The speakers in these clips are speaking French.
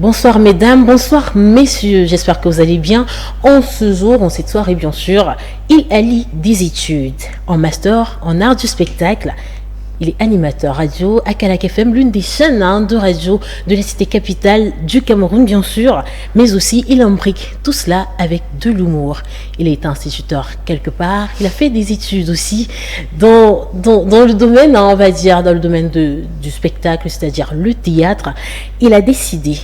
Bonsoir mesdames, bonsoir messieurs, j'espère que vous allez bien. En ce jour, en cette soirée bien sûr, il allie des études en master en art du spectacle. Il est animateur radio à Kaolack FM, l'une des chaînes de radio de la cité capitale du Cameroun bien sûr, mais aussi il imbrique tout cela avec de l'humour. Il est instituteur quelque part, il a fait des études aussi dans le domaine, on va dire, dans le domaine du spectacle, c'est-à-dire le théâtre. Il a décidé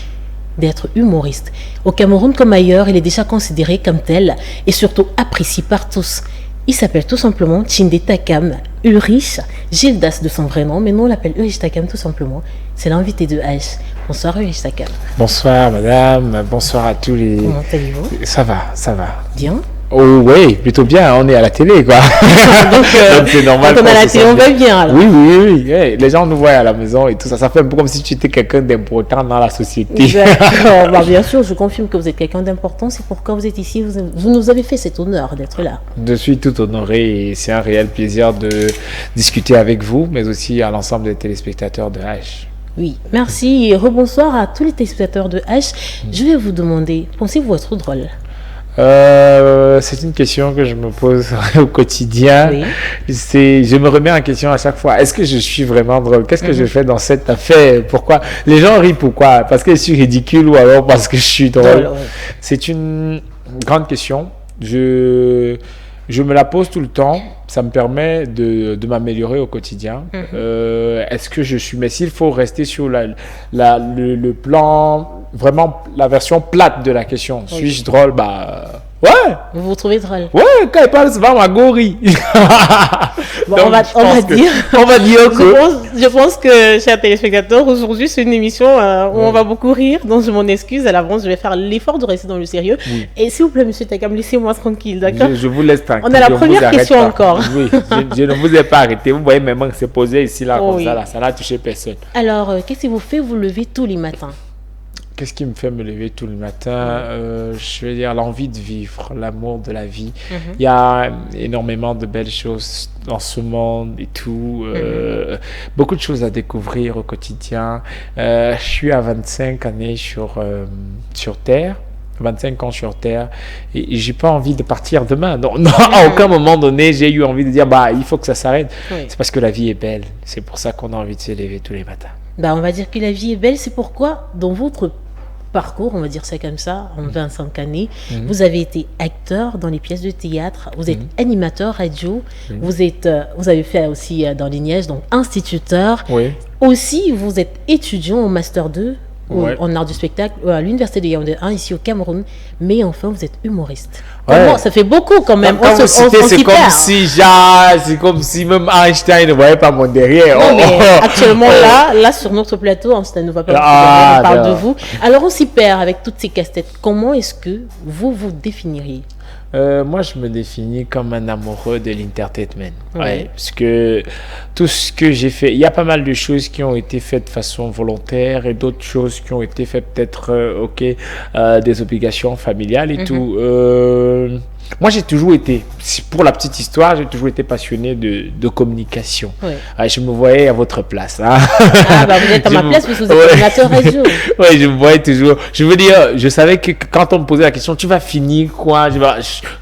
d'être humoriste. Au Cameroun comme ailleurs, il est déjà considéré comme tel et surtout apprécié par tous. Il s'appelle tout simplement Tchinde Takam Ulrich Gildas de son vrai nom, mais nous on l'appelle Ulrich Takam tout simplement. C'est l'invité de H. Bonsoir Ulrich Takam. Bonsoir madame, bonsoir à tous les... Comment allez-vous? Ça va. Bien. Oh oui, plutôt bien, on est à la télé quoi. Donc c'est normal. quand on est à la télé, on va bien alors. Oui. Les gens nous voient à la maison et tout ça. Ça fait un peu comme si tu étais quelqu'un d'important dans la société. D'accord. Bah, bien sûr, je confirme que vous êtes quelqu'un d'important. C'est pourquoi vous êtes ici. Vous nous avez fait cet honneur d'être là. Je suis tout honoré et c'est un réel plaisir de discuter avec vous, mais aussi à l'ensemble des téléspectateurs de H. Oui, merci et rebonsoir à tous les téléspectateurs de H. Je vais vous demander, pensez-vous être drôle? C'est une question que je me pose au quotidien. Oui. Je me remets en question à chaque fois. Est-ce que je suis vraiment drôle? Qu'est-ce que je fais dans cette affaire? Pourquoi? Les gens rient pourquoi? Parce que je suis ridicule ou alors parce que je suis drôle? Oui. C'est une grande question. Je me la pose tout le temps. Ça me permet de m'améliorer au quotidien. Est-ce que je suis... Mais s'il faut rester sur le plan, vraiment la version plate de la question. Okay. Suis-je drôle? Ouais. Vous vous trouvez drôle? Ouais, quand il parle souvent, ma gorille. Bon, on va dire que... Je pense que, chers téléspectateurs, aujourd'hui, c'est une émission où on va beaucoup rire. Donc, je m'en excuse à l'avance. Je vais faire l'effort de rester dans le sérieux. Oui. Et s'il vous plaît, monsieur Takam, laissez-moi tranquille, d'accord? Je vous laisse tranquille. On a la première question encore. Oui, je ne vous ai pas arrêté. Vous voyez, mes mains se poser ici, là, comme ça, là. Ça n'a touché personne. Alors, qu'est-ce qui vous fait vous lever tous les matins? Qu'est-ce qui me fait me lever tous les matins? Je veux dire, l'envie de vivre, l'amour de la vie. Il y a énormément de belles choses dans ce monde et tout. Beaucoup de choses à découvrir au quotidien. Je suis à 25 années sur Terre. 25 ans sur Terre et j'ai pas envie de partir demain. Non, à aucun moment donné, j'ai eu envie de dire il faut que ça s'arrête. Oui. C'est parce que la vie est belle. C'est pour ça qu'on a envie de se lever tous les matins. On va dire que la vie est belle. C'est pourquoi, dans votre parcours, on va dire ça comme ça, en 25 années, vous avez été acteur dans les pièces de théâtre, vous êtes animateur radio, vous avez fait aussi dans l'INES, donc instituteur. Oui. Aussi, vous êtes étudiant au Master 2 en art du spectacle à l'université de Yaoundé 1 ici au Cameroun, mais enfin vous êtes humoriste. Comment ça fait beaucoup quand même. C'est comme si même Einstein ne voyait pas mon derrière. Non, mais actuellement là sur notre plateau, Einstein ne voit pas on parle de vous. Alors on s'y perd avec toutes ces casse-têtes. Comment est-ce que vous vous définiriez? Moi, je me définis comme un amoureux de l'entertainment. Ouais, parce que tout ce que j'ai fait, il y a pas mal de choses qui ont été faites de façon volontaire et d'autres choses qui ont été faites peut-être, des obligations familiales et tout. Moi, j'ai toujours été, pour la petite histoire, j'ai toujours été passionné de communication. Oui. Je me voyais à votre place. Hein. Vous êtes à ma place parce que vous êtes animateur radio. Oui, je me voyais toujours. Je veux dire, je savais que quand on me posait la question, tu vas finir quoi?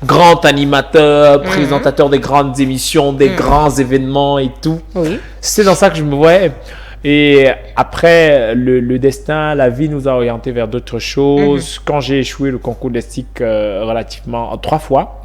Grand animateur, présentateur des grandes émissions, des grands événements et tout. Oui. C'est dans ça que je me voyais. Et après, le destin, la vie nous a orientés vers d'autres choses. Quand j'ai échoué le concours d'estique relativement 3 fois,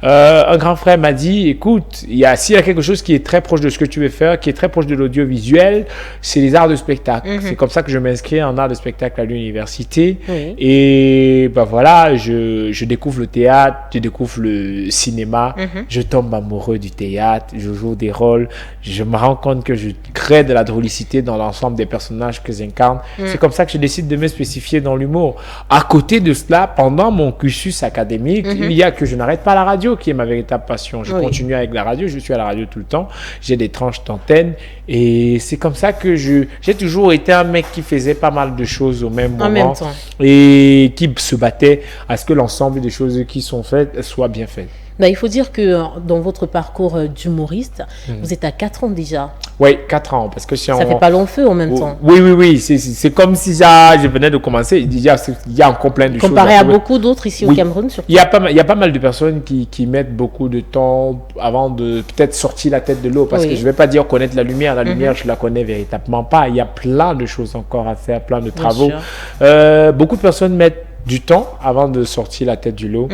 un grand frère m'a dit, écoute, s'il y a quelque chose qui est très proche de ce que tu veux faire, qui est très proche de l'audiovisuel, c'est les arts de spectacle. C'est comme ça que je m'inscris en arts de spectacle à l'université. Et voilà, je découvre le théâtre, je découvre le cinéma, je tombe amoureux du théâtre, je joue des rôles, je me rends compte que je crée de la drôlicité dans l'ensemble des personnages que j'incarne. C'est comme ça que je décide de me spécifier dans l'humour. À côté de cela, pendant mon cursus académique, il y a que je n'arrête pas la radio qui est ma véritable passion. Je continue avec la radio, je suis à la radio tout le temps. J'ai des tranches d'antenne et c'est comme ça que j'ai toujours été un mec qui faisait pas mal de choses au même moment et qui se battait à ce que l'ensemble des choses qui sont faites soient bien faites. Bah, il faut dire que dans votre parcours d'humoriste, vous êtes à 4 ans déjà. Oui, 4 ans. Parce que si ça fait pas long feu en même temps. Oui. C'est comme si je venais de commencer. Il y a encore plein de choses. Comparé à beaucoup d'autres ici au Cameroun, surtout. Il y a pas mal de personnes qui mettent beaucoup de temps avant de peut-être sortir la tête de l'eau. Parce que je ne vais pas dire connaître la lumière. La lumière, je ne la connais véritablement pas. Il y a plein de choses encore à faire, plein de travaux. Beaucoup de personnes mettent du temps avant de sortir la tête du lot.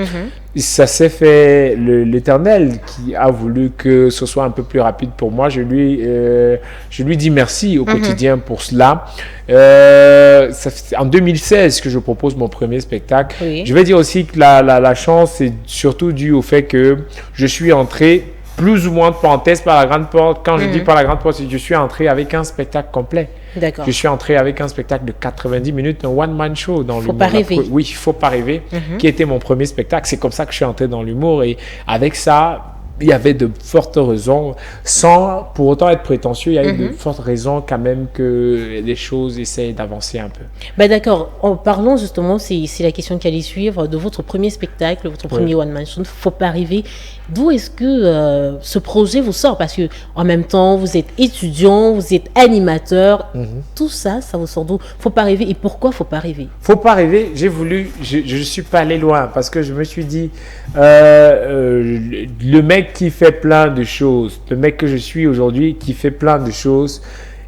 Ça s'est fait, l'Éternel qui a voulu que ce soit un peu plus rapide pour moi. Je lui dis merci au quotidien pour cela. C'est en 2016 que je propose mon premier spectacle. Je vais dire aussi que la chance c'est surtout dû au fait que je suis entré plus ou moins de parenthèse par la grande porte. Quand je dis par la grande porte, je suis entré avec un spectacle complet. D'accord. Je suis entré avec un spectacle de 90 minutes, un one-man show dans l'humour. Faut pas rêver. Oui, Faut pas rêver, qui était mon premier spectacle. C'est comme ça que je suis entré dans l'humour. Et avec ça, il y avait de fortes raisons, sans pour autant être prétentieux, il y a eu de fortes raisons quand même que les choses essayent d'avancer un peu. Bah d'accord, en parlant justement, c'est la question qui allait suivre, de votre premier spectacle, votre premier one-man show, faut pas rêver. D'où est-ce que ce projet vous sort? Parce que en même temps, vous êtes étudiant, vous êtes animateur, tout ça, ça vous sort d'où? Faut pas rêver. Et pourquoi faut pas rêver? Faut pas rêver, j'ai voulu, je suis pas allé loin parce que je me suis dit, le mec qui fait plein de choses, le mec que je suis aujourd'hui qui fait plein de choses,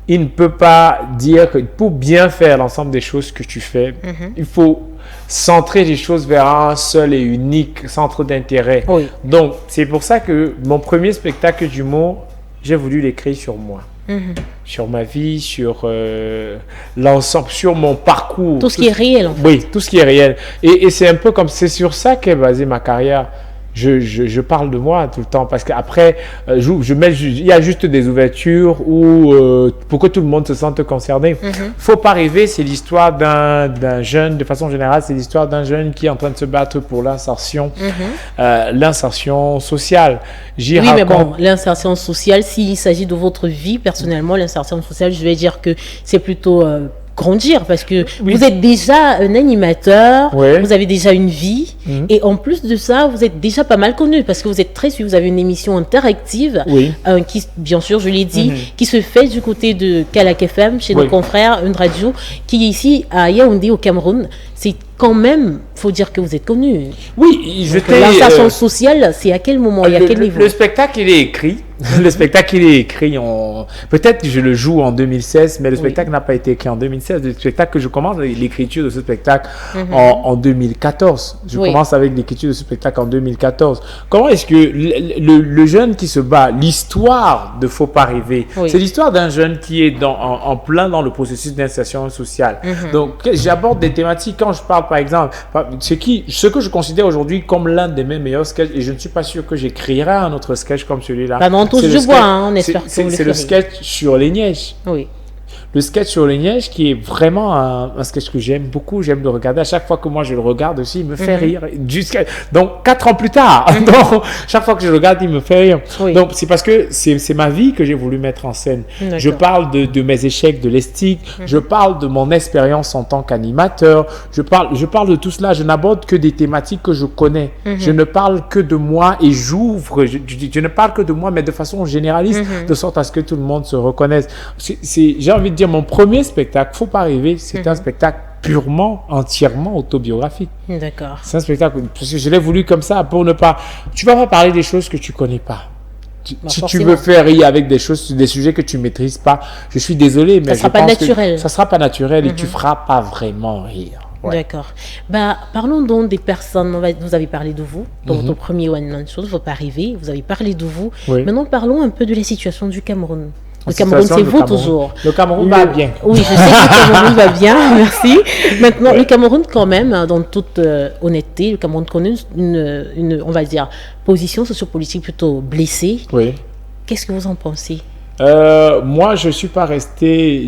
il ne peut pas dire que pour bien faire l'ensemble des choses que tu fais, il faut centrer les choses vers un seul et unique centre d'intérêt. Donc, c'est pour ça que mon premier spectacle d'humour, j'ai voulu l'écrire sur moi. Sur ma vie, sur l'ensemble, sur mon parcours. Tout ce qui est réel, en fait. Oui, tout ce qui est réel. Et c'est un peu comme, c'est sur ça qu'est basée ma carrière. Je parle de moi tout le temps parce qu'après, il y a juste des ouvertures pour que tout le monde se sente concerné. Faut pas rêver, c'est l'histoire d'un jeune, de façon générale, c'est l'histoire d'un jeune qui est en train de se battre pour l'insertion sociale. Mais bon, l'insertion sociale, s'il s'agit de votre vie, personnellement, l'insertion sociale, je vais dire que c'est plutôt grandir parce que vous êtes déjà un animateur, vous avez déjà une vie et en plus de ça, vous êtes déjà pas mal connu parce que vous êtes très suivi, vous avez une émission interactive qui, bien sûr, je l'ai dit, qui se fait du côté de Kalak FM chez nos confrères, une radio qui est ici à Yaoundé au Cameroun. C'est quand même, faut dire que vous êtes connu. Oui, l'insertion sociale, c'est à quel moment et à quel niveau? Le spectacle, il est écrit. Le spectacle, il est écrit peut-être que je le joue en 2016, mais le spectacle n'a pas été écrit en 2016. Le spectacle que je commence, l'écriture de ce spectacle en 2014. Je commence avec l'écriture de ce spectacle en 2014. Comment est-ce que le jeune qui se bat, l'histoire de Faut pas rêver, c'est l'histoire d'un jeune qui est en plein dans le processus d'insertion sociale. Donc, j'aborde des thématiques quand je parle, par exemple, ce que je considère aujourd'hui comme l'un des mes meilleurs sketchs, et je ne suis pas sûr que j'écrirai un autre sketch comme celui-là. On espère que c'est le sketch sur les neiges. Le sketch sur les neiges qui est vraiment un sketch que j'aime beaucoup, j'aime le regarder. À chaque fois que moi je le regarde aussi, il me fait rire. Donc 4 ans plus tard, donc, chaque fois que je le regarde, il me fait rire. Donc c'est parce que c'est ma vie que j'ai voulu mettre en scène. Je parle de mes échecs de l'estique, je parle de mon expérience en tant qu'animateur, je parle de tout cela. Je n'aborde que des thématiques que je connais. Je ne parle que de moi et j'ouvre. Je ne parle que de moi, mais de façon généraliste, de sorte à ce que tout le monde se reconnaisse. J'ai envie de dire, mon premier spectacle, Faut pas rêver, c'est un spectacle purement, entièrement autobiographique. D'accord. C'est un spectacle, parce que je l'ai voulu comme ça pour ne pas... Tu vas pas parler des choses que tu connais pas. Si tu veux faire rire avec des sujets que tu maîtrises pas, je suis désolé, mais ça sera pas naturel et tu feras pas vraiment rire. D'accord. Parlons donc des personnes. Vous avez parlé de vous dans votre premier one-man show, Faut pas rêver. Vous avez parlé de vous. Maintenant, parlons un peu de la situation du Cameroun. Le Cameroun, c'est vous toujours. Le Cameroun va bien. Oui, je sais que le Cameroun va bien, merci. Maintenant, le Cameroun, quand même, dans toute honnêteté, le Cameroun connaît une, on va dire, position sociopolitique plutôt blessée. Qu'est-ce que vous en pensez? Moi, je suis pas resté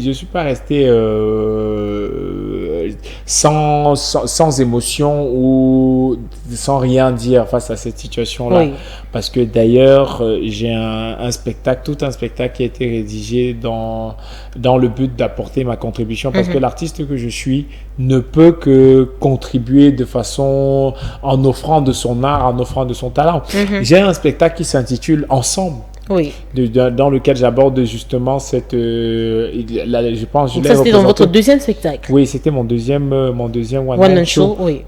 sans émotion ou sans rien dire face à cette situation-là. Oui. Parce que d'ailleurs, j'ai un spectacle, tout un spectacle qui a été rédigé dans le but d'apporter ma contribution. Parce que l'artiste que je suis ne peut que contribuer de façon, en offrant de son art, en offrant de son talent. J'ai un spectacle qui s'intitule Ensemble. Oui. Dans lequel j'aborde justement cette... je pense, donc ça, c'était dans votre deuxième spectacle. Oui, c'était mon deuxième one-man show. Oui.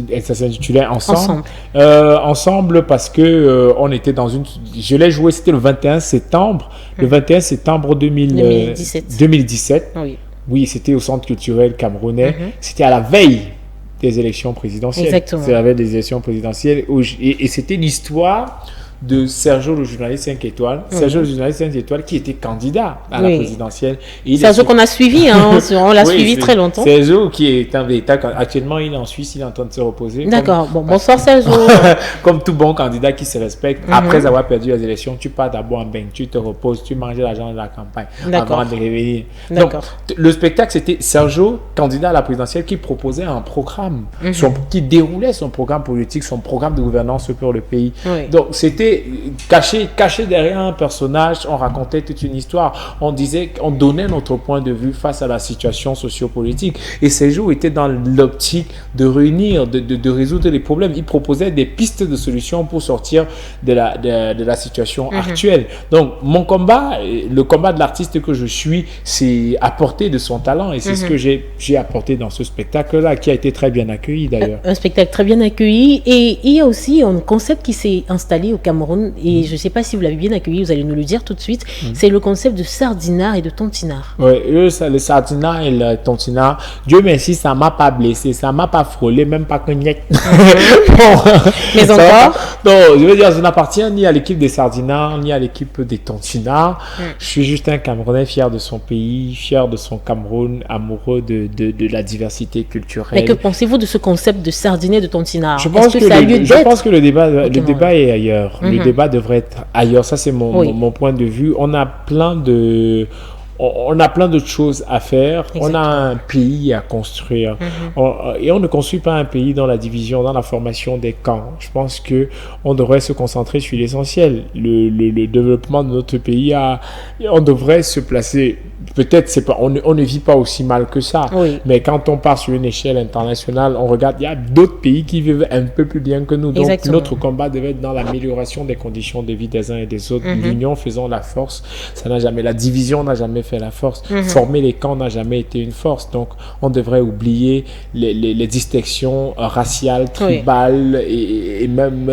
Et ça s'intitulait Ensemble. Ensemble parce que on était dans une... Je l'ai joué, c'était le 21 septembre. Le 21 septembre 2017. Oui. Oui, c'était au Centre culturel camerounais. C'était à la veille des élections présidentielles. Exactement. C'était à la veille des élections présidentielles. Et c'était l'histoire de Sergio, le journaliste 5 étoiles. Sergio, le journaliste 5 étoiles, qui était candidat à la présidentielle. Sergio qu'on a suivi, hein, on l'a suivi très longtemps. Sergio qui est un véritable... Actuellement, il est en Suisse, il est en train de se reposer. D'accord. Bonsoir Sergio. Comme tout bon candidat qui se respecte, après avoir perdu les élections, tu pars d'abord en bain, tu te reposes, tu manges l'argent de la campagne avant de revenir. Donc, le spectacle, c'était Sergio, candidat à la présidentielle, qui proposait un programme, qui déroulait son programme politique, son programme de gouvernance pour le pays. Donc, c'était caché derrière un personnage, on racontait toute une histoire, on donnait notre point de vue face à la situation sociopolitique. Et Sergio était dans l'optique de réunir, de résoudre les problèmes. Il proposait des pistes de solutions pour sortir de la situation actuelle. Donc, mon combat, le combat de l'artiste que je suis, c'est apporter de son talent. Et c'est ce que j'ai apporté dans ce spectacle-là, qui a été très bien accueilli d'ailleurs. Un spectacle très bien accueilli. Et il y a aussi un concept qui s'est installé au Cameroun. Et je ne sais pas si vous l'avez bien accueilli, vous allez nous le dire tout de suite. C'est le concept de sardinard et de tontinard. Oui, le sardinard et le tontinard, Dieu merci, ça ne m'a pas blessé, ça ne m'a pas frôlé, même pas cognac. Mais encore non, je veux dire, je n'appartiens ni à l'équipe des sardinards, ni à l'équipe des tontinards. Je suis juste un Camerounais fier de son pays, fier de son Cameroun, amoureux de la diversité culturelle. Mais que pensez-vous de ce concept de sardiner et de tontinard? Je pense que le débat est ailleurs. Le débat devrait être ailleurs. Ça, c'est mon point de vue. On a plein de choses à faire. Exactement. On a un pays à construire. Et on ne construit pas un pays dans la division, dans la formation des camps. Je pense qu'on devrait se concentrer sur l'essentiel. Le développement de notre pays, on devrait se placer... Peut-être on ne vit pas aussi mal que ça. Mais quand on part sur une échelle internationale, on regarde, il y a d'autres pays qui vivent un peu plus bien que nous. Donc, notre combat devait être dans l'amélioration des conditions de vie des uns et des autres. L'union faisant la force. La division n'a jamais fait la force. Former les camps n'a jamais été une force. Donc, on devrait oublier les distinctions raciales, tribales et même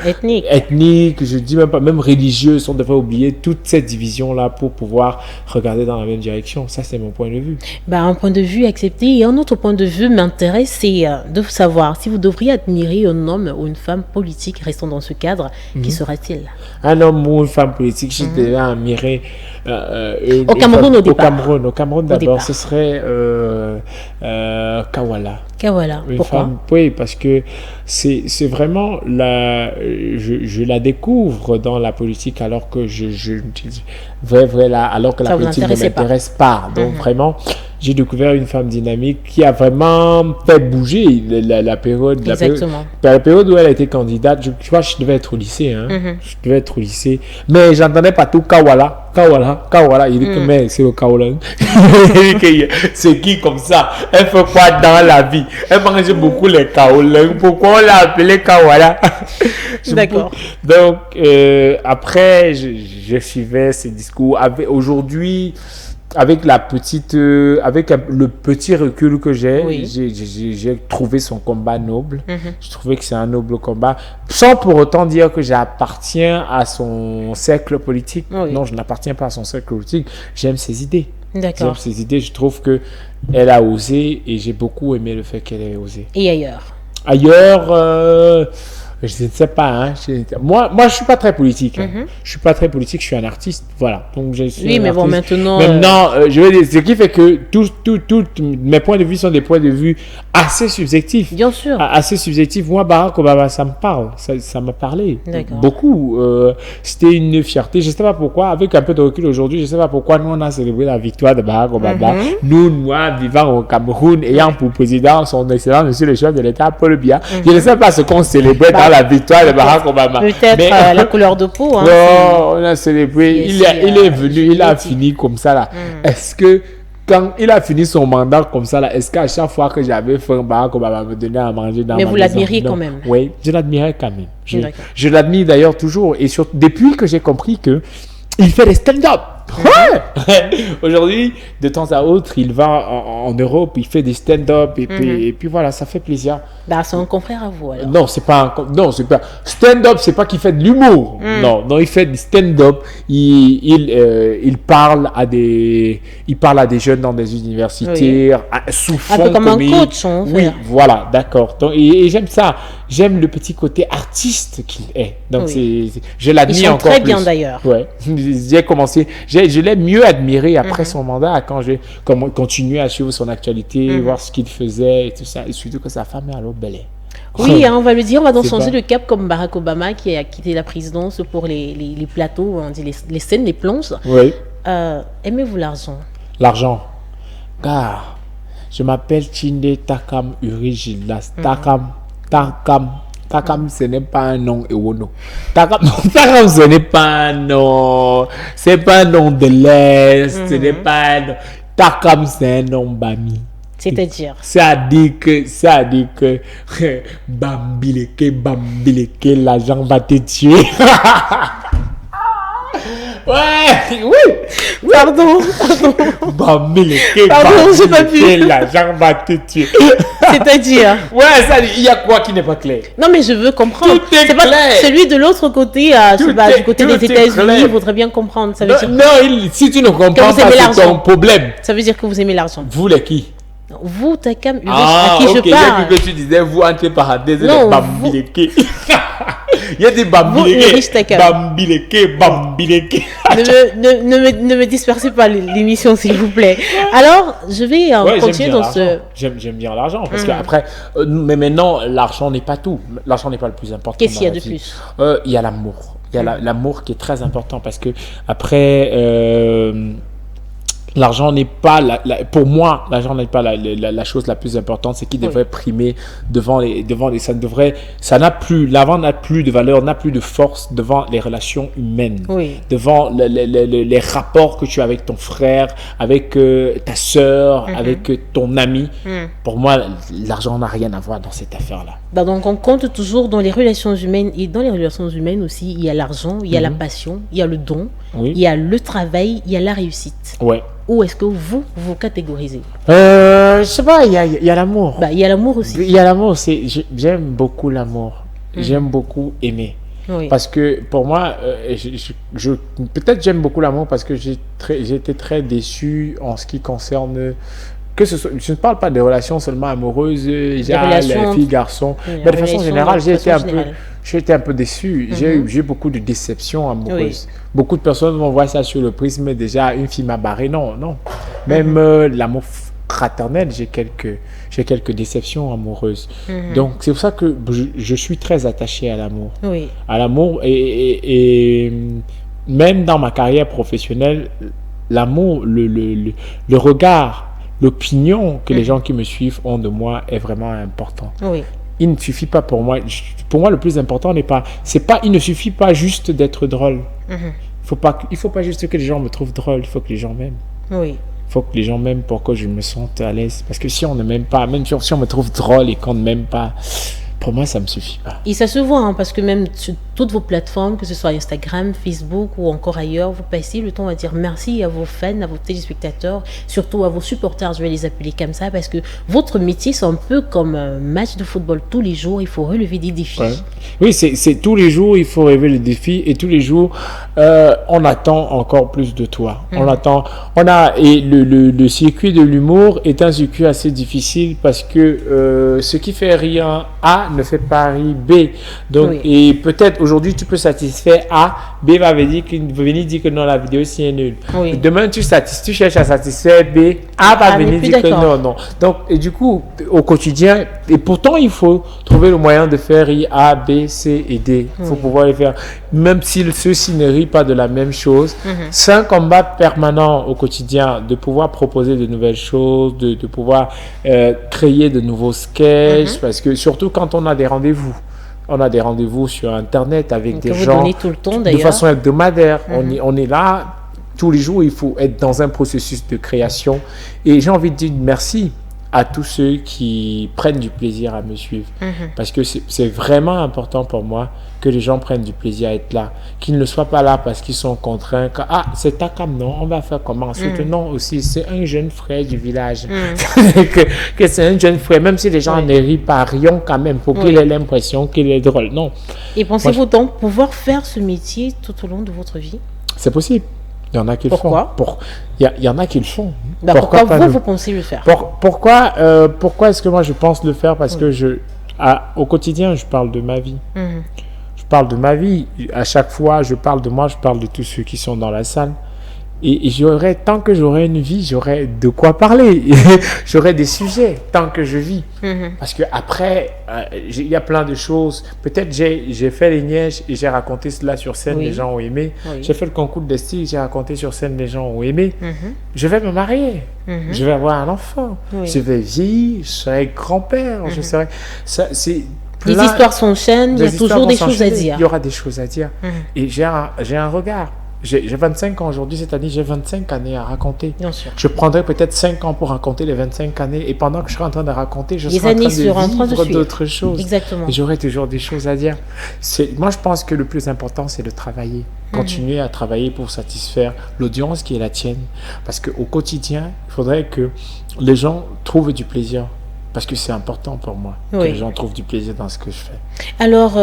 ethniques, je dis même pas, même religieuses. On devrait oublier toute cette division-là pour pouvoir regarder dans la même direction. Ça, c'est mon point de vue. Un point de vue accepté. Et un autre point de vue m'intéresse, c'est de savoir si vous devriez admirer un homme ou une femme politique, restons dans ce cadre, qui serait-il? Un homme ou une femme politique, je devrais admirer au Cameroun, au Cameroun d'abord, ce serait Kawala. Pourquoi? Oui, parce que c'est vraiment je la découvre dans la politique alors que alors que la politique ne m'intéresse pas. Donc vraiment, j'ai découvert une femme dynamique qui a vraiment fait bouger la période. La période où elle a été candidate, je crois que je devais être au lycée. Je devais être au lycée. Mais j'entendais pas tout Kawala. Il dit que mais c'est le Kaolang. C'est qui comme ça? Elle fait quoi dans la vie? Elle mange beaucoup les Kaolang. Pourquoi on l'a appelé Kawala? D'accord. Donc, après, je suivais ces discours. Aujourd'hui, avec le petit recul que j'ai trouvé son combat noble. Je trouvais que c'est un noble combat, sans pour autant dire que j'appartiens à son cercle politique. Non, je n'appartiens pas à son cercle politique. J'aime ses idées. D'accord. J'aime ses idées. Je trouve que elle a osé et j'ai beaucoup aimé le fait qu'elle ait osé. Et ailleurs? Je ne sais pas. Hein. Moi, je ne suis pas très politique. Hein. Je suis pas très politique, je suis un artiste. Voilà. Donc, je suis mais bon, maintenant... je veux dire, ce qui fait que tous mes points de vue sont des points de vue assez subjectifs. Bien sûr. Assez subjectifs. Moi, Barack Obama, ça me parle. Ça m'a parlé. Beaucoup. C'était une fierté. Je ne sais pas pourquoi, avec un peu de recul aujourd'hui, je ne sais pas pourquoi nous, on a célébré la victoire de Barack Obama. Nous, Noirs, vivant au Cameroun, ayant pour président son excellent monsieur le chef de l'État, Paul Biya. Je ne sais pas ce qu'on célébrait dans la victoire de Barack Obama. Peut-être la couleur de peau. Hein, on a célébré. Il est venu, il a fini comme ça là. Est-ce que quand il a fini son mandat comme ça là, est-ce qu'à chaque fois que j'avais faim, Barack Obama me donnait à manger dans ma maison? Mais vous l'admiriez quand même? Oui, je l'admirais quand même. Je l'admire d'ailleurs toujours, et surtout depuis que j'ai compris que il fait des stand-up. Aujourd'hui, de temps à autre, il va en Europe, il fait des stand-up et puis voilà, ça fait plaisir. C'est un confrère à vous alors. Non, c'est pas stand-up, c'est pas qu'il fait de l'humour. Non, il fait du stand-up. Il parle à des jeunes dans des universités sous fond un peu comme un coach. Oui, voilà, d'accord. Donc, et j'aime ça. J'aime le petit côté artiste qu'il est. Donc je l'admire encore plus. Très bien d'ailleurs. Ouais. J'ai commencé, je l'ai mieux admiré après son mandat, quand j'ai continué à suivre son actualité, voir ce qu'il faisait et tout ça, et surtout que sa femme est à l'eau belle. Oui, on va le dire, on va donc changer de cap comme Barack Obama qui a quitté la présidence pour les plateaux, on dit les scènes, les planches. Oui. Aimez-vous l'argent? L'argent. Car je m'appelle Chinde Takam Urigilas. Takam, ce n'est pas un nom Ewono. Takam, ce n'est pas un nom. C'est pas un nom de l'Est. Ce n'est pas un nom. Takam, c'est un nom Bami. C'est-à-dire? Ça a dit que Bambileke, l'argent va te tuer. Oui. Pardon. Pardon, j'ai pas pu. L'argent va te tuer. C'est-à-dire? Il y a quoi qui n'est pas clair? Non, mais je veux comprendre. Tout est clair. Pas celui de l'autre côté, du côté des États-Unis, voudrait bien comprendre. Ça veut dire si tu ne comprends pas, c'est ton problème. Ça veut dire que vous aimez l'argent. Vous, les qui? Vous, Takam, à qui je parle? Que tu disais, vous, entre parenthèses, les Bambileke. Il y a des Bambileke. Bambileke. Ne me dispersez pas l'émission, s'il vous plaît. Alors, je vais continuer dans ce... J'aime bien l'argent, parce qu'après... mais maintenant, l'argent n'est pas tout. L'argent n'est pas le plus important. Qu'est-ce qu'il y a de plus? Il y a l'amour. Il y a l'amour qui est très important, parce que après... l'argent n'est pas pour moi, l'argent n'est pas la chose la plus importante, c'est qui devrait primer devant les l'argent n'a plus de valeur, n'a plus de force devant les relations humaines, devant les rapports que tu as avec ton frère, avec ta sœur, avec ton ami. Pour moi, l'argent n'a rien à voir dans cette affaire-là. Donc on compte toujours dans les relations humaines, et dans les relations humaines aussi, il y a l'argent, il y a la passion, il y a le don, il y a le travail, il y a la réussite. Où est-ce que vous catégorisez? Je sais pas, il y a l'amour. Il y a l'amour aussi. Il y a l'amour, j'aime beaucoup l'amour. J'aime beaucoup aimer. Parce que pour moi, peut-être j'aime beaucoup l'amour parce que j'ai été très déçu en ce qui concerne... je ne parle pas de relations seulement amoureuses, les filles, garçons, mais de façon générale, j'ai été un peu déçu. J'ai eu beaucoup de déceptions amoureuses. Beaucoup de personnes vont voir ça sur le prisme, déjà une fille m'a barré. Non. Même l'amour fraternel, j'ai quelques déceptions amoureuses. Donc c'est pour ça que je suis très attaché à l'amour. À l'amour et même dans ma carrière professionnelle, l'amour, le regard, l'opinion que les gens qui me suivent ont de moi est vraiment important. Il ne suffit pas pour moi, le plus important il ne suffit pas juste d'être drôle. Il faut pas juste que les gens me trouvent drôle, il faut que les gens m'aiment. Il faut que les gens m'aiment pour que je me sente à l'aise. Parce que si on ne m'aime pas, même si on me trouve drôle et qu'on ne m'aime pas, pour moi, ça ne me suffit pas. Et ça se voit, parce que même sur toutes vos plateformes, que ce soit Instagram, Facebook ou encore ailleurs, vous passez le temps à dire merci à vos fans, à vos téléspectateurs, surtout à vos supporters, je vais les appeler comme ça, parce que votre métier, c'est un peu comme un match de football. Tous les jours, il faut relever des défis. Oui, c'est tous les jours, il faut relever les défis, et tous les jours, on attend encore plus de toi. Et le circuit de l'humour est un circuit assez difficile parce que ce qui fait rire A ne fait pas rire B. Donc, et peut-être aujourd'hui, tu peux satisfaire A, B va venir dire que non, la vidéo c'est nul. Demain, tu cherches à satisfaire B, A va venir dire que non. Donc, et du coup, au quotidien, et pourtant, il faut trouver le moyen de faire rire A, B, C et D. Il faut pouvoir les faire. Même si ceux-ci ne rient pas de la même chose, c'est un combat permanent au quotidien de pouvoir proposer de nouvelles choses, de pouvoir créer de nouveaux sketchs, parce que surtout quand on a des rendez-vous. On a des rendez-vous sur Internet avec des gens tout le temps, de façon hebdomadaire. On est là tous les jours, il faut être dans un processus de création. Et j'ai envie de dire merci à tous ceux qui prennent du plaisir à me suivre. Parce que c'est vraiment important pour moi que les gens prennent du plaisir à être là. Qu'ils ne soient pas là parce qu'ils sont contraints. C'est Takam, non, on va faire comment? Ensuite, non, aussi, c'est un jeune frère du village. que c'est un jeune frère, même si les gens ne rient pas, rions quand même pour qu'il ait l'impression qu'il est drôle. Non. Et pensez-vous donc pouvoir faire ce métier tout au long de votre vie? C'est possible. Il y en a qui le font. Il y en a qui le font. Pourquoi vous pensez le faire? Pourquoi est-ce que moi je pense le faire? Parce que au quotidien, je parle de ma vie. Je parle de ma vie. À chaque fois, je parle de moi, je parle de tous ceux qui sont dans la salle. Et tant que j'aurai une vie, j'aurai de quoi parler. J'aurai des sujets tant que je vis. Parce que après, il y a plein de choses. Peut-être j'ai fait les neiges et j'ai raconté cela sur scène, les gens ont aimé. J'ai fait le concours de style, j'ai raconté sur scène, les gens ont aimé. Je vais me marier. Je vais avoir un enfant. Je vais vieillir, je serai grand-père. Je serai... Les histoires s'enchaînent, il y a toujours des choses à dire. Il y aura des choses à dire. Et j'ai un regard. J'ai 25 ans aujourd'hui, cette année, j'ai 25 années à raconter. Bien sûr. Je prendrai peut-être 5 ans pour raconter les 25 années. Et pendant que je serai en train de raconter, je serai en train de vivre d'autres choses. Exactement. Et j'aurai toujours des choses à dire. Moi, je pense que le plus important, c'est de travailler. Continuer à travailler pour satisfaire l'audience qui est la tienne. Parce qu'au quotidien, il faudrait que les gens trouvent du plaisir. Parce que c'est important pour moi que les gens trouvent du plaisir dans ce que je fais. Alors...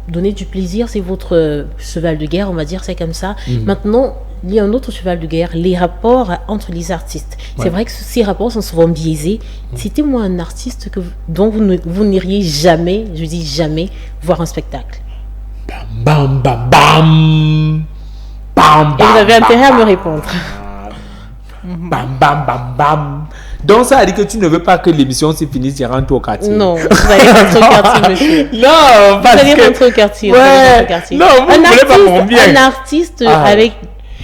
donner du plaisir, c'est votre cheval de guerre, on va dire, c'est comme ça. Maintenant, il y a un autre cheval de guerre, les rapports entre les artistes. C'est vrai que ces rapports sont souvent biaisés. Citez-moi un artiste dont vous n'iriez jamais, je dis jamais, voir un spectacle. Bam, bam, bam, bam. Et vous avez intérêt à me répondre. Bam, bam, bam, bam. Donc ça a dit que tu ne veux pas que l'émission se finisse, tu rentres au quartier. Non, vous allez rentrer au quartier, monsieur. Non, parce que... Vous allez rentrer au quartier. Non, vous ne voulez pas mon bien. Un artiste avec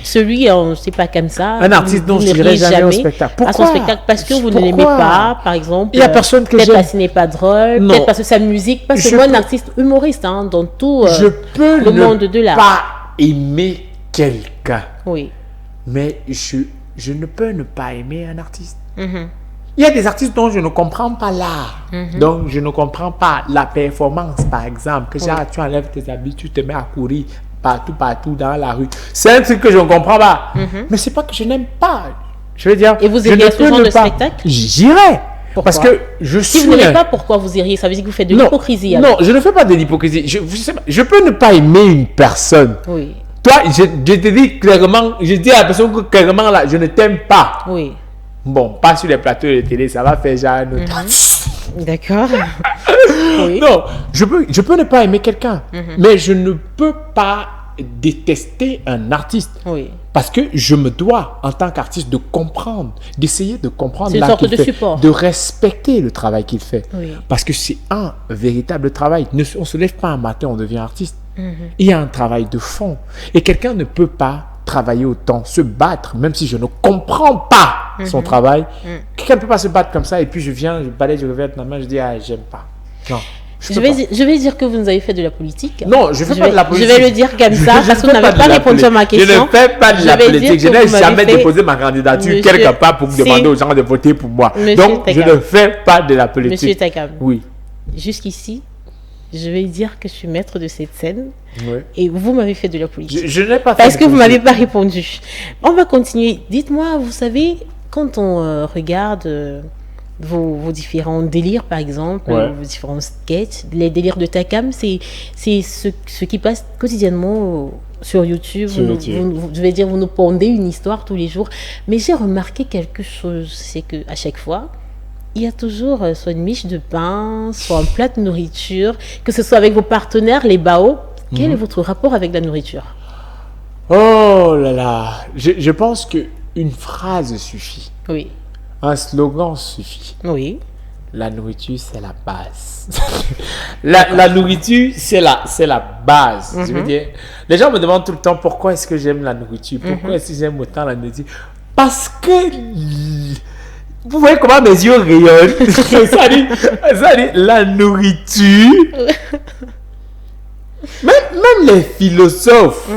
celui, on ne sait pas comme ça. Un artiste dont je n'irai jamais au spectacle. Pourquoi? À son spectacle parce que vous ne l'aimez pas, par exemple. Il n'y a personne que peut-être parce qu'il n'est pas drôle, peut-être parce que sa musique, parce que moi, un artiste humoriste, dans tout le monde de l'art. Je peux pas aimer quelqu'un. Oui. Mais je ne peux ne pas aimer un artiste. Il y a des artistes dont je ne comprends pas l'art. Donc, je ne comprends pas la performance, par exemple. Que tu enlèves tes habits, tu te mets à courir partout dans la rue. C'est un truc que je ne comprends pas. Mais c'est pas que je n'aime pas. Je veux dire... Et vous iriez à ce genre de spectacle? J'irai. Parce que je suis... Si vous n'aimez pas, pourquoi vous iriez? Ça veut dire que vous faites de l'hypocrisie. Non, je ne fais pas de l'hypocrisie. Je peux ne pas aimer une personne. Oui. Toi, je te dis clairement, je dis à la personne que clairement là, je ne t'aime pas. Oui. Bon, pas sur les plateaux de télé, ça va faire genre un autre. D'accord. Oui. Non, je peux ne pas aimer quelqu'un, mais je ne peux pas détester un artiste. Oui. Parce que je me dois, en tant qu'artiste, de comprendre, d'essayer de comprendre l'art qu'il fait, support. De respecter le travail qu'il fait. Oui. Parce que c'est un véritable travail. On ne se lève pas un matin, on devient artiste. Il y a un travail de fond. Et quelqu'un ne peut pas travailler autant, se battre, même si je ne comprends pas son travail. Quelqu'un ne peut pas se battre comme ça et puis je viens, je balaye, je reviens dans ma main, je dis, j'aime pas. Non. Je vais dire que vous nous avez fait de la politique. Non, je ne fais pas de la politique. Je vais le dire comme ça, parce que vous n'avez pas répondu à ma question. Je ne fais pas de la politique. Je n'ai jamais déposé ma candidature quelque part pour demander aux gens de voter pour moi. Donc, je ne fais pas de la politique. Monsieur Takam. Oui. Jusqu'ici, je vais dire que je suis maître de cette scène. Oui. Et vous m'avez fait de la politique. Je n'ai pas fait parce que vous ne m'avez pas répondu. On va continuer. Dites-moi, vous savez, quand on regarde vos différents délires, par exemple, vos différents sketchs, les délires de Takam, c'est ce qui passe quotidiennement sur YouTube. Je vais dire, vous nous pondez une histoire tous les jours. Mais j'ai remarqué quelque chose, c'est qu'à chaque fois, il y a toujours soit une miche de pain, soit un plat de nourriture, que ce soit avec vos partenaires, les bao. Quel est votre rapport avec la nourriture? Oh là là, je pense qu'une phrase suffit. Oui. Un slogan suffit. Oui. La nourriture, c'est la base. la nourriture, c'est la base. Je veux dire, les gens me demandent tout le temps pourquoi est-ce que j'aime la nourriture, pourquoi est-ce que j'aime autant la nourriture. Parce que vous voyez comment mes yeux rayonnent. ça dit, la nourriture. Même les philosophes,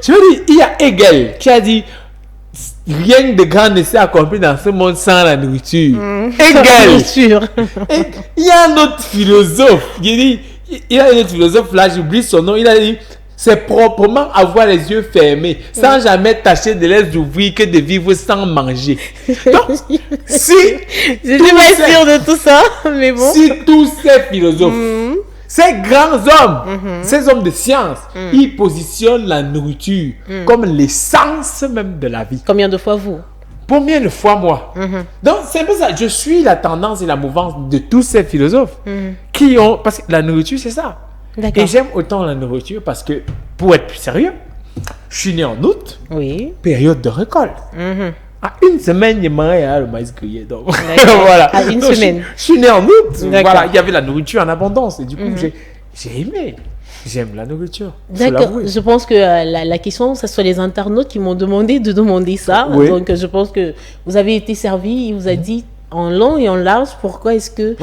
je veux dire, il y a Hegel qui a dit rien de grand ne s'est accompli dans ce monde sans la nourriture. Hegel. Il y a un autre philosophe, il y a un autre philosophe là, j'oublie son nom, il a dit c'est proprement avoir les yeux fermés, sans jamais tâcher de les ouvrir que de vivre sans manger. Donc, si je suis pas sûre de tout ça, mais bon. Si tous ces philosophes, ces grands hommes, ces hommes de science, ils positionnent la nourriture comme l'essence même de la vie. Combien de fois vous? Combien de fois moi? Donc c'est un peu ça, je suis la tendance et la mouvance de tous ces philosophes qui ont, parce que la nourriture c'est ça. Et j'aime autant la nourriture parce que, pour être plus sérieux, je suis né en août, période de récolte. À une semaine, il y a le maïs grillé. Donc, voilà. À une semaine. Je suis né en août. Voilà, il y avait la nourriture en abondance. Et du coup, j'ai aimé. J'aime la nourriture. D'accord. Je pense que la question, ce sont les internautes qui m'ont demandé de demander ça. Oui. Donc, je pense que vous avez été servi. Il vous a dit en long et en large pourquoi est-ce que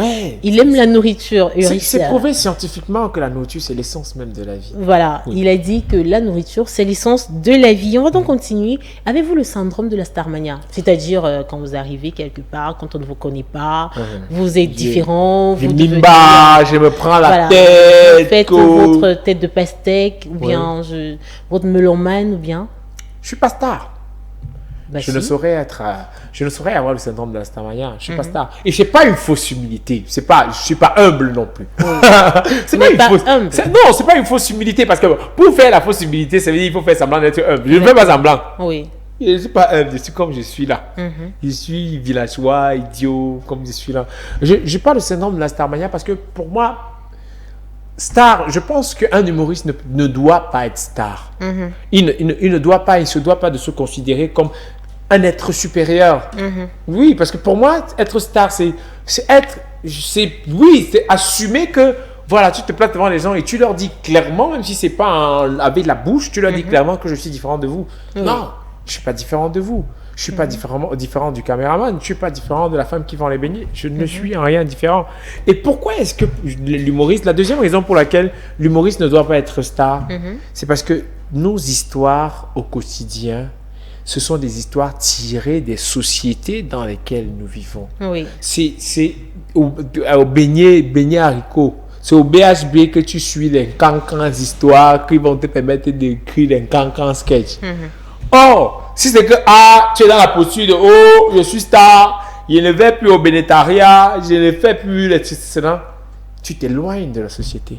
il aime la nourriture. C'est prouvé scientifiquement que la nourriture, c'est l'essence même de la vie. Voilà. Il a dit que la nourriture, c'est l'essence de la vie. On va donc continuer. Avez-vous le syndrome de la starmania? C'est-à-dire, quand vous arrivez quelque part, quand on ne vous connaît pas, vous êtes différent, vous devenez... je me prends la tête. Vous faites votre tête de pastèque, ou bien votre melon man, ou bien... Je suis pas star. Je ne saurais avoir le syndrome de la starmania. Je suis pas star. Et je n'ai pas une fausse humilité. Je suis pas humble non plus. C'est pas une fausse. Non, c'est pas une fausse humilité parce que pour faire la fausse humilité, ça veut dire qu'il faut faire semblant d'être humble. Je ne fais pas semblant. Oui. Je ne suis pas humble. Je suis comme je suis là. Je suis villageois, idiot, comme je suis là. Je parle du syndrome de la starmania parce que pour moi, star, je pense qu'un humoriste ne doit pas être star. Il ne se doit pas de se considérer comme un être supérieur. Oui, parce que pour moi, être star, c'est assumer que, voilà, tu te places devant les gens et tu leur dis clairement, même si c'est pas avec la bouche, tu leur dis clairement que je suis différent de vous. Non, je suis pas différent de vous. Je suis pas différent du caméraman. Je suis pas différent de la femme qui vend les beignets. Je ne suis en rien différent. Et pourquoi est-ce que l'humoriste, la deuxième raison pour laquelle l'humoriste ne doit pas être star, c'est parce que nos histoires au quotidien, ce sont des histoires tirées des sociétés dans lesquelles nous vivons. Oui. C'est au beignet haricot. C'est au BHB que tu suis les cancans histoires qui vont te permettre d'écrire les cancans sketch. Or, si c'est que tu es dans la posture de je suis star, je ne vais plus au bénétariat, je ne fais plus les tu t'éloignes de la société.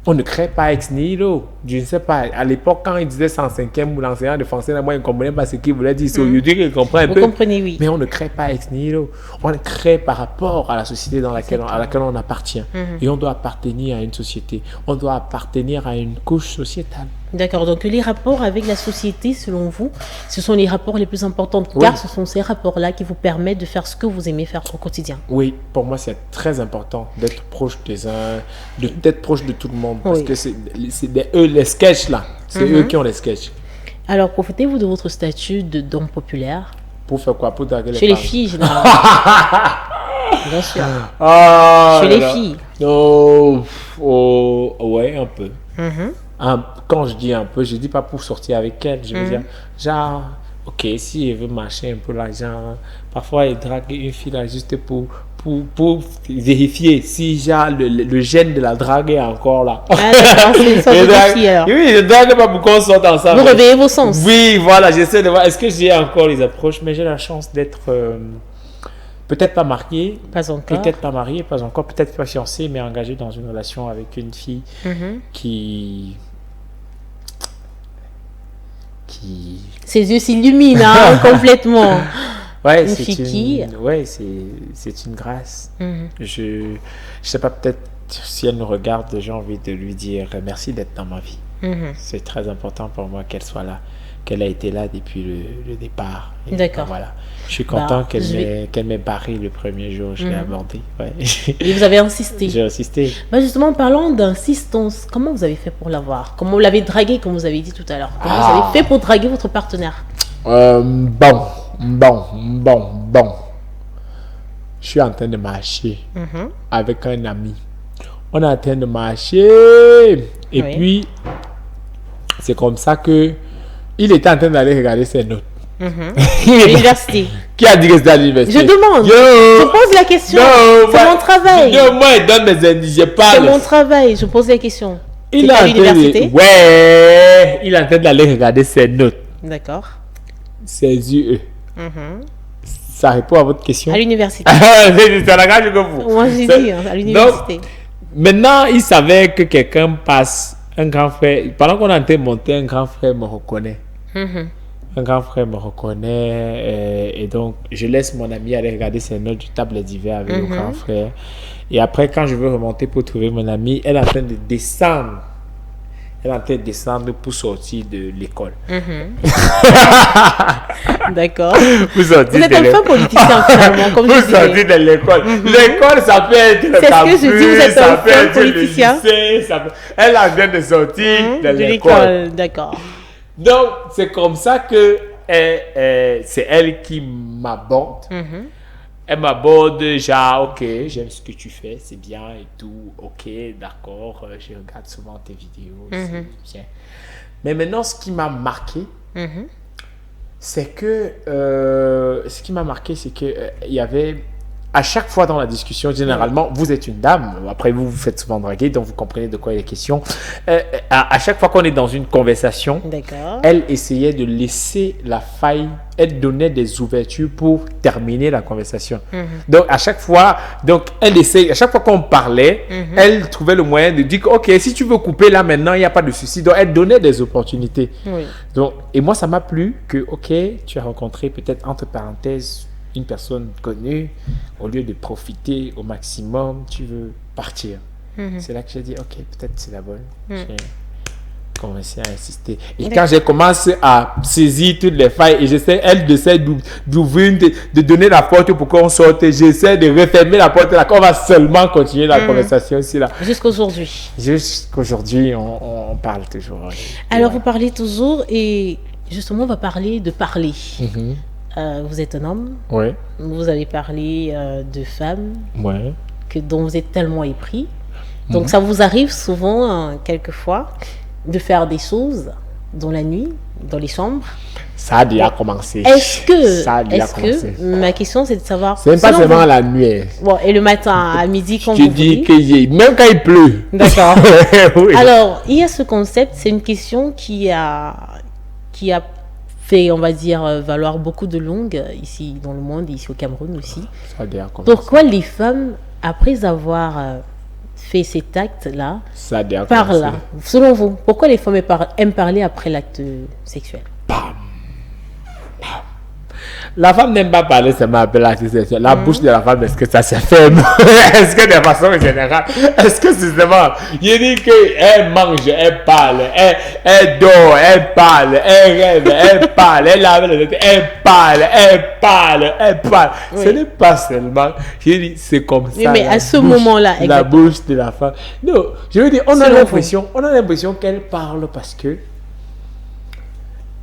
On ne crée pas ex nihilo. Je ne sais pas. À l'époque, quand il disait 105e ou l'enseignant de français, moi, il ne comprenait pas ce qu'il voulait dire. Aujourd'hui, il comprend un peu. Vous comprenez, oui. Mais on ne crée pas ex nihilo. On crée par rapport à la société à laquelle on appartient. Et on doit appartenir à une société. On doit appartenir à une couche sociétale. D'accord. Donc, les rapports avec la société, selon vous, ce sont les rapports les plus importants. Car ce sont ces rapports-là qui vous permettent de faire ce que vous aimez faire au quotidien. Oui, pour moi, c'est très important d'être proche des uns, d'être proche de tout le monde. Parce que c'est eux, les sketchs là. C'est eux qui ont les sketchs. Alors, profitez-vous de votre statut de don populaire? Pour faire quoi? Pour draguer les Chez les filles, généralement. Bien sûr. Chez les filles. Ouais, un peu. Quand je dis un peu, je dis pas pour sortir avec elle. Je veux dire, genre, ok, si elle veut marcher un peu là, genre, parfois elle drague une fille là juste pour vérifier si genre le gène de la drague est encore là. C'est ça, oui, je drague pas pour qu'on sorte ensemble. Vous réveillez vos sens. Oui, voilà, j'essaie de voir, est-ce que j'ai encore les approches, mais j'ai la chance d'être peut-être pas marié, peut-être pas marié, pas encore, peut-être pas fiancé, mais engagé dans une relation avec une fille qui... Ses yeux s'illuminent complètement. Ouais, une fille qui... Ouais, c'est une grâce. Je sais pas, peut-être si elle nous regarde, j'ai envie de lui dire merci d'être dans ma vie. C'est très important pour moi qu'elle soit là, qu'elle a été là depuis le départ. Et D'accord. Voilà. Je suis content qu'elle m'ait barré le premier jour, je l'ai abordé. Ouais. Et vous avez insisté. J'ai insisté. Bah justement, parlant d'insistance, comment vous avez fait pour l'avoir? Comment vous l'avez dragué, comme vous avez dit tout à l'heure? Comment vous avez fait pour draguer votre partenaire? Bon. Je suis en train de marcher avec un ami. On est en train de marcher. Et puis, c'est comme ça que il était en train d'aller regarder ses notes. À l'université. Qui a dit que c'était à l'université? Je demande. Je pose la question. C'est mon travail. Moi, il donne des indices. Je parle. C'est mon travail. Je pose la question. Il est à l'université. Ouais. Il est en train d'aller regarder ses notes. D'accord. Ses yeux. Ça répond à votre question? À l'université. C'est la grande que vous. Moi, j'ai dit à l'université. Donc, maintenant, il savait que quelqu'un passe, un grand frère. Pendant qu'on est en train de monter, un grand frère me reconnaît. Un grand frère me reconnaît. Et donc, je laisse mon ami aller regarder ses notes du table d'hiver avec le grand frère. Et après, quand je veux remonter pour trouver mon ami, elle est en train de descendre. Elle est en train de descendre pour sortir de l'école. D'accord. Vous êtes un fin politicien finalement, comme je disais. Vous sortez de l'école. L'école, ça peut être le campus, c'est ce que je dis, vous êtes ça un peut fin être politicien. le lycée. Elle est en train de sortir de l'école. D'accord. Donc, c'est comme ça que c'est elle qui m'aborde. Elle m'aborde, genre, ok, j'aime ce que tu fais, c'est bien et tout, ok, d'accord, je regarde souvent tes vidéos, c'est bien. Mais maintenant, ce qui m'a marqué, c'est que, il y avait, à chaque fois dans la discussion, généralement, vous êtes une dame, après vous vous faites souvent draguer, donc vous comprenez de quoi il est question. À chaque fois qu'on est dans une conversation, elle essayait de laisser la faille, elle donnait des ouvertures pour terminer la conversation. Donc à chaque fois, à chaque fois qu'on parlait, elle trouvait le moyen de dire ok, si tu veux couper là maintenant, il n'y a pas de souci. Donc elle donnait des opportunités. Donc, et moi ça m'a plu que ok, tu as rencontré peut-être entre parenthèses une personne connue, au lieu de profiter au maximum, tu veux partir. C'est là que j'ai dit, ok, peut-être c'est la bonne. J'ai commencé à insister. Et quand j'ai commencé à saisir toutes les failles, et elle essaie d'ouvrir, de donner la porte pour qu'on sorte, j'essaie de refermer la porte, là, qu'on va seulement continuer la conversation ici, là. Jusqu'aujourd'hui. Jusqu'aujourd'hui, on parle toujours. Alors, vous parlez toujours, et justement, on va parler de parler. Vous êtes un homme. Oui. Vous avez parlé de femmes. Ouais. Dont vous êtes tellement épris. Donc ça vous arrive souvent, quelquefois, de faire des choses dans la nuit, dans les chambres. Ça a déjà commencé. Ma question c'est de savoir. C'est pas seulement la nuit. Bon, et le matin à midi quand vous dis même quand il pleut. D'accord. Oui. Alors il y a ce concept, c'est une question qui a fait, on va dire, valoir beaucoup de langues ici dans le monde, ici au Cameroun aussi. Pourquoi les femmes, après avoir fait cet acte-là, parlent, selon vous, pourquoi les femmes aiment parler après l'acte sexuel? La femme n'aime pas parler seulement après l'acte sexuel. La bouche de la femme, est-ce que ça se ferme? Est-ce que de façon générale, est-ce que c'est vraiment... Il dit qu'elle mange, elle parle, elle dort, elle parle, elle rêve, elle parle, elle lave les têtes, elle parle. Oui. Ce n'est pas seulement... Je dis, c'est comme ça. Mais à ce moment-là, la bouche de la femme. Non, je veux dire, on a l'impression qu'elle parle parce que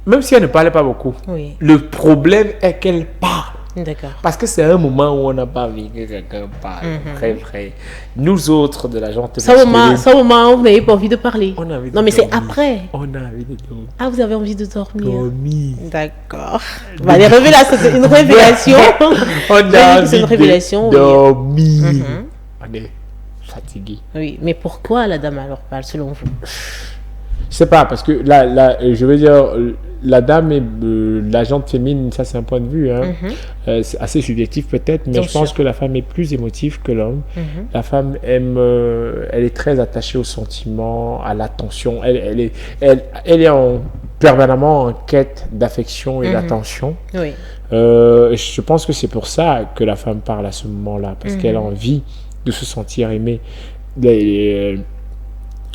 même si elle ne parlait pas beaucoup, le problème est qu'elle parle. D'accord. Parce que c'est un moment où on n'a pas envie que quelqu'un parle. Très vrai. Nous autres de la gente... Ça moment où vous n'avez pas envie de parler. Mais c'est après. On a envie de dormir. Ah, vous avez envie de dormir. D'accord. Les révélations, c'est une révélation. On a envie de dormir. On est fatigué. Oui, mais pourquoi la dame alors parle selon vous? Je sais pas, parce que je veux dire, la dame et la gente féminine, ça c'est un point de vue, hein. C'est assez subjectif peut-être, mais je pense que la femme est plus émotive que l'homme. La femme aime, elle est très attachée aux sentiments, à l'attention. Elle est en permanemment en quête d'affection et d'attention. Oui. Je pense que c'est pour ça que la femme parle à ce moment-là, parce qu'elle a envie de se sentir aimée.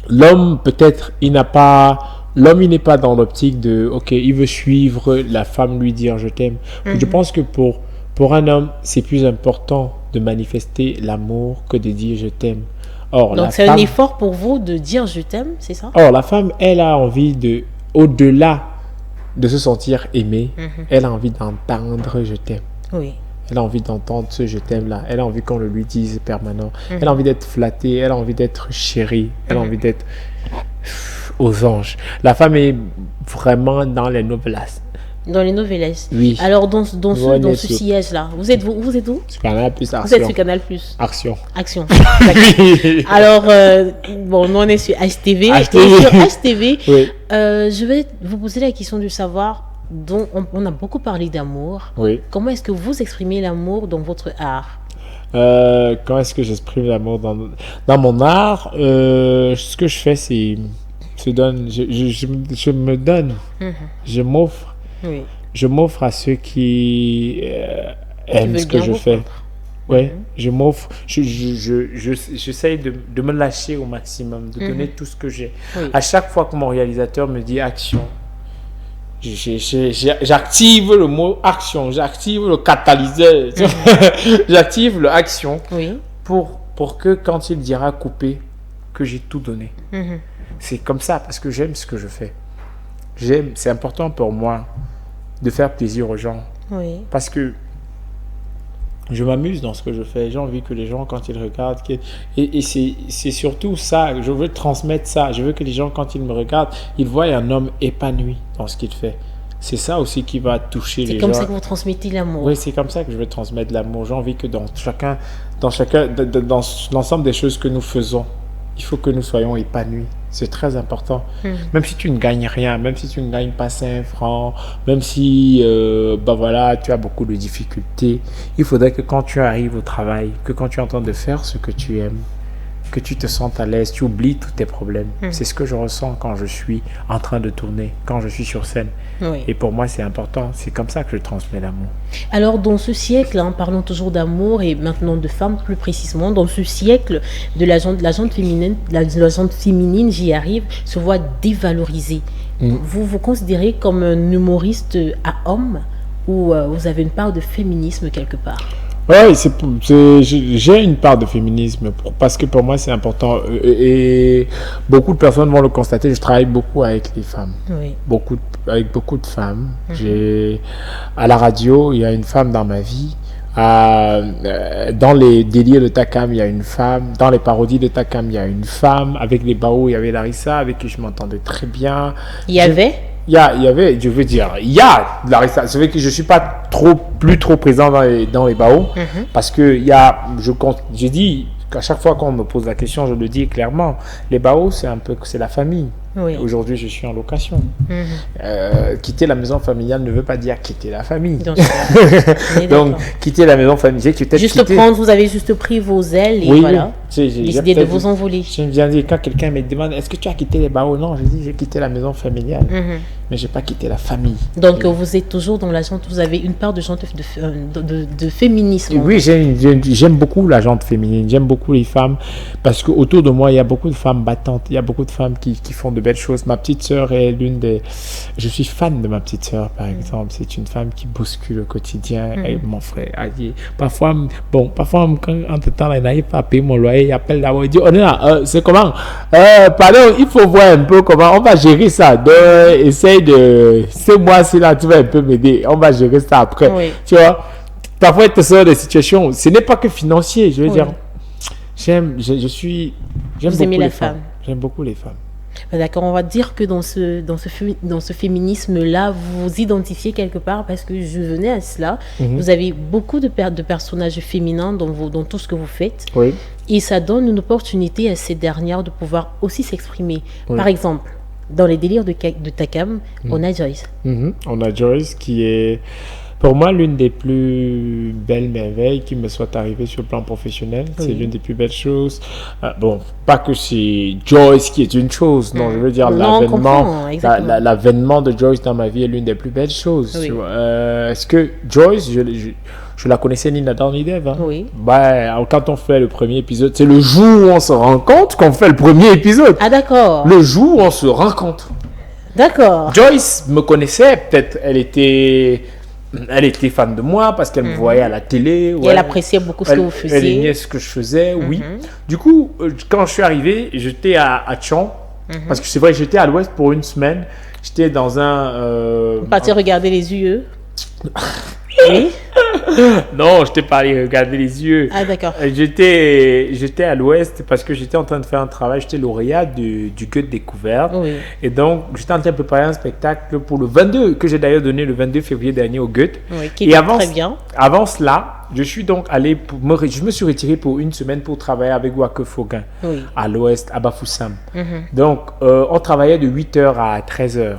L'homme, peut-être, il n'est pas dans l'optique de, ok, il veut suivre la femme, lui dire je t'aime. Je pense que pour un homme, c'est plus important de manifester l'amour que de dire je t'aime. Donc c'est un effort pour vous de dire je t'aime, c'est ça? Or, la femme, elle a envie de, au-delà de se sentir aimée, elle a envie d'entendre je t'aime. Oui. Elle a envie d'entendre ce je t'aime là. Elle a envie qu'on le lui dise permanent. Elle a envie d'être flattée. Elle a envie d'être chérie. Elle a envie d'être aux anges. La femme est vraiment dans les novelas. Dans les novelas. Oui. Alors, dans ce siège-là, vous êtes où? Sur Canal Plus Action. Vous êtes sur Canal Plus. Action. Oui. Alors, nous on est sur HTV. Et sur HTV, oui. Je vais vous poser la question de savoir, dont on a beaucoup parlé d'amour. Oui. Comment est-ce que vous exprimez l'amour dans votre art? Comment est-ce que j'exprime l'amour dans mon art? Ce que je fais, c'est je me donne. Je m'offre. Oui. Je m'offre à ceux qui aiment ce que je fais. Ouais, je m'offre. J'essaye de me lâcher au maximum, de donner tout ce que j'ai. Oui. À chaque fois que mon réalisateur me dit action, j'active le mot action, j'active le catalyseur, j'active le action pour que quand il dira couper, que j'ai tout donné. C'est comme ça parce que j'aime ce que je fais. C'est important pour moi de faire plaisir aux gens. Oui. Parce que je m'amuse dans ce que je fais. J'ai envie que les gens, quand ils regardent, et c'est surtout ça, je veux transmettre ça. Je veux que les gens, quand ils me regardent, ils voient un homme épanoui dans ce qu'il fait. C'est ça aussi qui va toucher les gens. C'est comme ça que vous transmettez l'amour. Oui, c'est comme ça que je veux transmettre l'amour. J'ai envie que dans l'ensemble des choses que nous faisons, il faut que nous soyons épanouis. C'est très important. Même si tu ne gagnes rien, même si tu ne gagnes pas 5 francs, même si tu as beaucoup de difficultés, il faudrait que quand tu arrives au travail, que quand tu es en train de faire ce que tu aimes, que tu te sentes à l'aise, tu oublies tous tes problèmes. C'est ce que je ressens quand je suis en train de tourner, quand je suis sur scène. Oui. Et pour moi, c'est important. C'est comme ça que je transmets l'amour. Alors, dans ce siècle, parlons toujours d'amour et maintenant de femmes plus précisément, dans ce siècle de la gente féminine, j'y arrive, se voit dévalorisée. Vous vous considérez comme un humoriste à homme ou vous avez une part de féminisme quelque part? Oui, j'ai une part de féminisme parce que pour moi c'est important et beaucoup de personnes vont le constater. Je travaille beaucoup avec les femmes, avec beaucoup de femmes. À la radio, il y a une femme dans ma vie. Dans les délires de Takam, il y a une femme. Dans les parodies de Takam, il y a une femme. Avec les Bao, il y avait Larissa, avec qui je m'entendais très bien. Il y avait, je veux dire, il y a Larissa. C'est vrai que je ne suis pas plus trop présent dans les Bao. Parce que je dis qu'à chaque fois qu'on me pose la question, je le dis clairement. Les Bao, c'est la famille. Oui. Aujourd'hui, je suis en location. Quitter la maison familiale ne veut pas dire quitter la famille. Donc, quitter la maison familiale, vous avez juste pris vos ailes et voilà. Décidé de vous envoler. Je viens dire, quand quelqu'un me demande, est-ce que tu as quitté les Bao? Non, je dis, j'ai quitté la maison familiale. Mais je n'ai pas quitté la famille. Donc, vous êtes toujours dans la gente, vous avez une part de féminisme. Oui, j'aime beaucoup la gente féminine. J'aime beaucoup les femmes parce qu'autour de moi, il y a beaucoup de femmes battantes. Il y a beaucoup de femmes qui font de belles choses. Ma petite sœur est je suis fan de ma petite sœur, par exemple. C'est une femme qui bouscule le quotidien. Et mon frère a dit, parfois, quand entre-temps, il n'arrive pas à payer mon loyer, il appelle d'abord, il dit, on est là, c'est comment? Pardon, il faut voir un peu comment on va gérer ça. Donc, essaye ce mois-ci là, tu vas un peu m'aider. On va gérer ça après. Oui. Tu vois? Parfois, il te sort des situations. Ce n'est pas que financier, je veux dire. J'aime beaucoup les femmes. J'aime beaucoup les femmes. D'accord, on va dire que dans ce féminisme-là, vous vous identifiez quelque part parce que je venais à cela. Vous avez beaucoup de personnages féminins dans tout ce que vous faites. Oui. Et ça donne une opportunité à ces dernières de pouvoir aussi s'exprimer. Par exemple, dans les délires de Takam, on a Joyce. On a Joyce qui est Pour moi, l'une des plus belles merveilles qui me soit arrivée sur le plan professionnel, c'est l'une des plus belles choses. Bon, pas que c'est Joyce qui est une chose, non, je veux dire l'avènement de Joyce dans ma vie est l'une des plus belles choses. Oui. Est-ce que Joyce, je la connaissais ni Nathan ni Dev. Hein? Oui. Quand on fait le premier épisode, c'est le jour où on se rend compte qu'on fait le premier épisode. Ah, d'accord. Le jour où on se rend compte. D'accord. Joyce me connaissait, peut-être elle était fan de moi parce qu'elle me voyait à la télé. Et elle appréciait beaucoup ce que vous faisiez. Elle aimait ce que je faisais, oui. Du coup, quand je suis arrivé, j'étais à Tchon, parce que c'est vrai, j'étais à l'Ouest pour une semaine. J'étais dans un... Vous partiez regarder les yeux. Oui. Non, je t'ai pas allé regarder les yeux. Ah, d'accord. J'étais à l'Ouest parce que j'étais en train de faire un travail. J'étais lauréat du Goethe Découverte. Oui. Et donc, j'étais en train de préparer un spectacle pour le 22, que j'ai d'ailleurs donné le 22 février dernier au Goethe. Oui, qui est très bien. Avant cela, je suis donc allé, je me suis retiré pour une semaine pour travailler avec Wake Foguin à l'Ouest, à Bafoussam. Donc, on travaillait de 8h à 13h.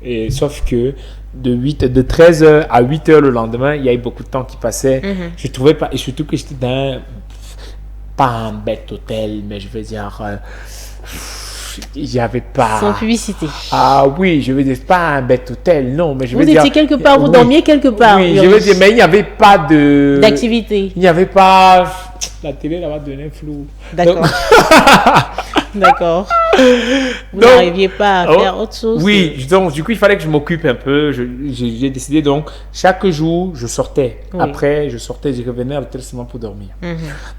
Et sauf que de 13h à 8h le lendemain, il y avait beaucoup de temps qui passait. Je trouvais pas, et surtout que j'étais dans pas un bête hôtel, mais je veux dire, il n'y avait pas. Sans publicité. Ah oui, je veux dire, pas un bête hôtel, non, mais je veux dire. Vous étiez quelque part, vous dormiez quelque part. Oui, je veux dire, mais il n'y avait pas d'activité. Il n'y avait pas. La télé là-bas donnait flou. D'accord. D'accord. Vous n'arriviez pas à faire autre chose. Oui, donc du coup, il fallait que je m'occupe un peu. J'ai décidé donc, chaque jour, je sortais. Oui. Après, je sortais, je revenais à l'hôtel seulement pour dormir.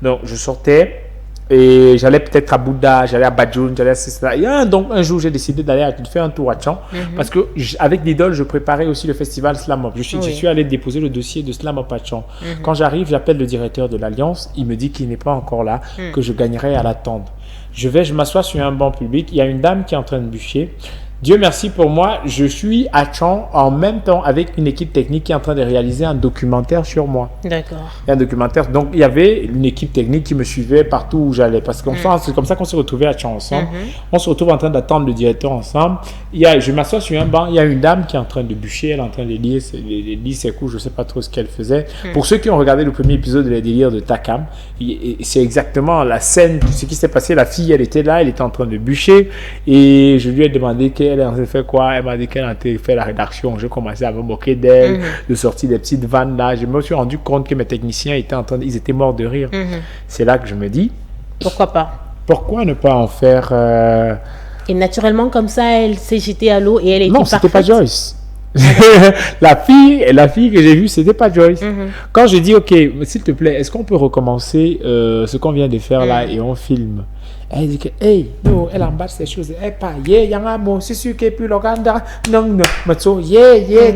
Donc, je sortais et j'allais peut-être à Bouddha, j'allais à Badjoun, j'allais à Sisla. Et donc, un jour, j'ai décidé d'aller faire un tour à Tchang parce que avec l'idole, je préparais aussi le festival Slam Up. Je suis allé déposer le dossier de Slam Up à Tchang. Quand j'arrive, j'appelle le directeur de l'Alliance. Il me dit qu'il n'est pas encore là, que je gagnerai à l'attendre. Je m'assois sur un banc public. Il y a une dame qui est en train de bûcher. Dieu merci pour moi, je suis à Tchang en même temps avec une équipe technique qui est en train de réaliser un documentaire sur moi. D'accord. Un documentaire. Donc, il y avait une équipe technique qui me suivait partout où j'allais. Parce que c'est comme ça qu'on s'est retrouvés à Tchang ensemble. On se retrouve en train d'attendre le directeur ensemble. Je m'assois sur un banc. Il y a une dame qui est en train de bûcher. Elle est en train de lire ses coups. Je ne sais pas trop ce qu'elle faisait. Pour ceux qui ont regardé le premier épisode de Les Délires de Takam, c'est exactement la scène, ce qui s'est passé. La fille, elle était là. Elle était en train de bûcher. Et je lui ai demandé elle a fait quoi. Elle m'a dit qu'elle a fait la rédaction. Je commençais à me moquer d'elle, de sortir des petites vannes là. Je me suis rendu compte que mes techniciens ils étaient morts de rire. C'est là que je me dis, pourquoi pas? Pourquoi ne pas en faire Et naturellement comme ça, elle s'est jetée à l'eau et elle était parfaite. Non, c'était pas Joyce. la fille que j'ai vue, c'était pas Joyce. Quand je dis ok, s'il te plaît, est-ce qu'on peut recommencer ce qu'on vient de faire là et on filme? Elle dit que, hey, non, elle emballe ces choses. Elle pas, y'a mot, c'est sûr que puis l'Oganda, non, matso,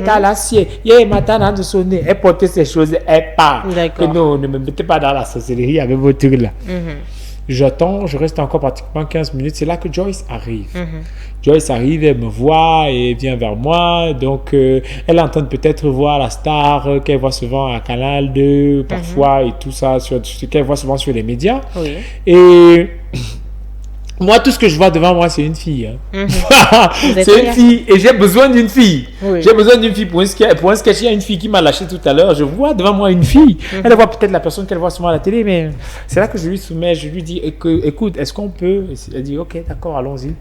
t'as l'acier, maintenant de sonner. Elle portait ces choses, elle part. D'accord. Non, ne me mettez pas dans la sorcellerie avec vos trucs là. J'attends, je reste encore pratiquement 15 minutes. C'est là que Joyce arrive. Joyce arrive, elle me voit et vient vers moi. Donc, elle entend peut-être voir la star qu'elle voit souvent à Canal 2, parfois, et tout ça, qu'elle voit souvent sur les médias. Oui. Et moi, tout ce que je vois devant moi, c'est une fille. C'est une fille et j'ai besoin d'une fille. Oui. J'ai besoin d'une fille pour un sketch. Il y a une fille qui m'a lâché tout à l'heure. Je vois devant moi une fille. Elle voit peut-être la personne qu'elle voit souvent à la télé, mais c'est là que je lui soumets. Je lui dis, écoute, est-ce qu'on peut? Elle dit, ok, d'accord, allons-y.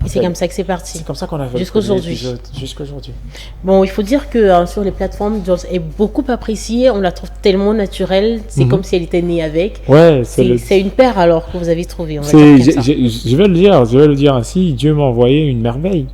Et c'est comme ça que c'est parti. C'est comme ça qu'on a fait jusqu'aujourd'hui. Jusqu'aujourd'hui. Bon, il faut dire que sur les plateformes, Joyce est beaucoup appréciée. On la trouve tellement naturelle. C'est comme si elle était née avec. Ouais, c'est une paire alors que vous avez trouvée. Je vais le dire ainsi. Dieu m'a envoyé une merveille.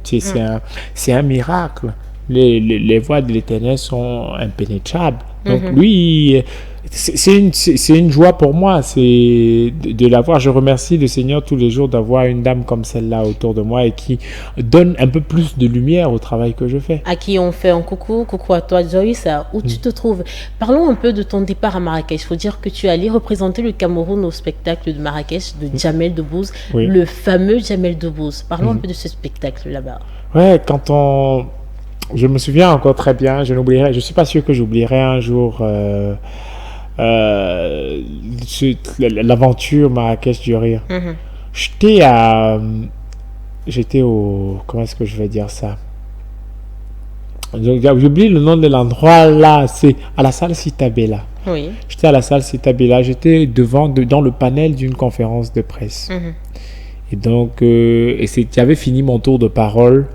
C'est un miracle. Les voies de l'Éternel sont impénétrables. Donc lui, c'est une joie pour moi, c'est de l'avoir. Je remercie le Seigneur tous les jours d'avoir une dame comme celle-là autour de moi et qui donne un peu plus de lumière au travail que je fais. À qui on fait un coucou à toi Joyce, où tu te trouves. Parlons un peu de ton départ à Marrakech. Il faut dire que tu es allé représenter le Cameroun au spectacle de Marrakech de Jamel Debbouze, le fameux Jamel Debbouze. Parlons un peu de ce spectacle là-bas. Ouais, je me souviens encore très bien, je ne suis pas sûr que j'oublierai un jour l'aventure Marrakech du rire. J'étais au... Comment est-ce que je vais dire ça? J'oublie le nom de l'endroit là, c'est à la salle Citabella. Oui. J'étais à la salle Citabella, j'étais dans le panel d'une conférence de presse. Et donc, j'avais fini mon tour de parole.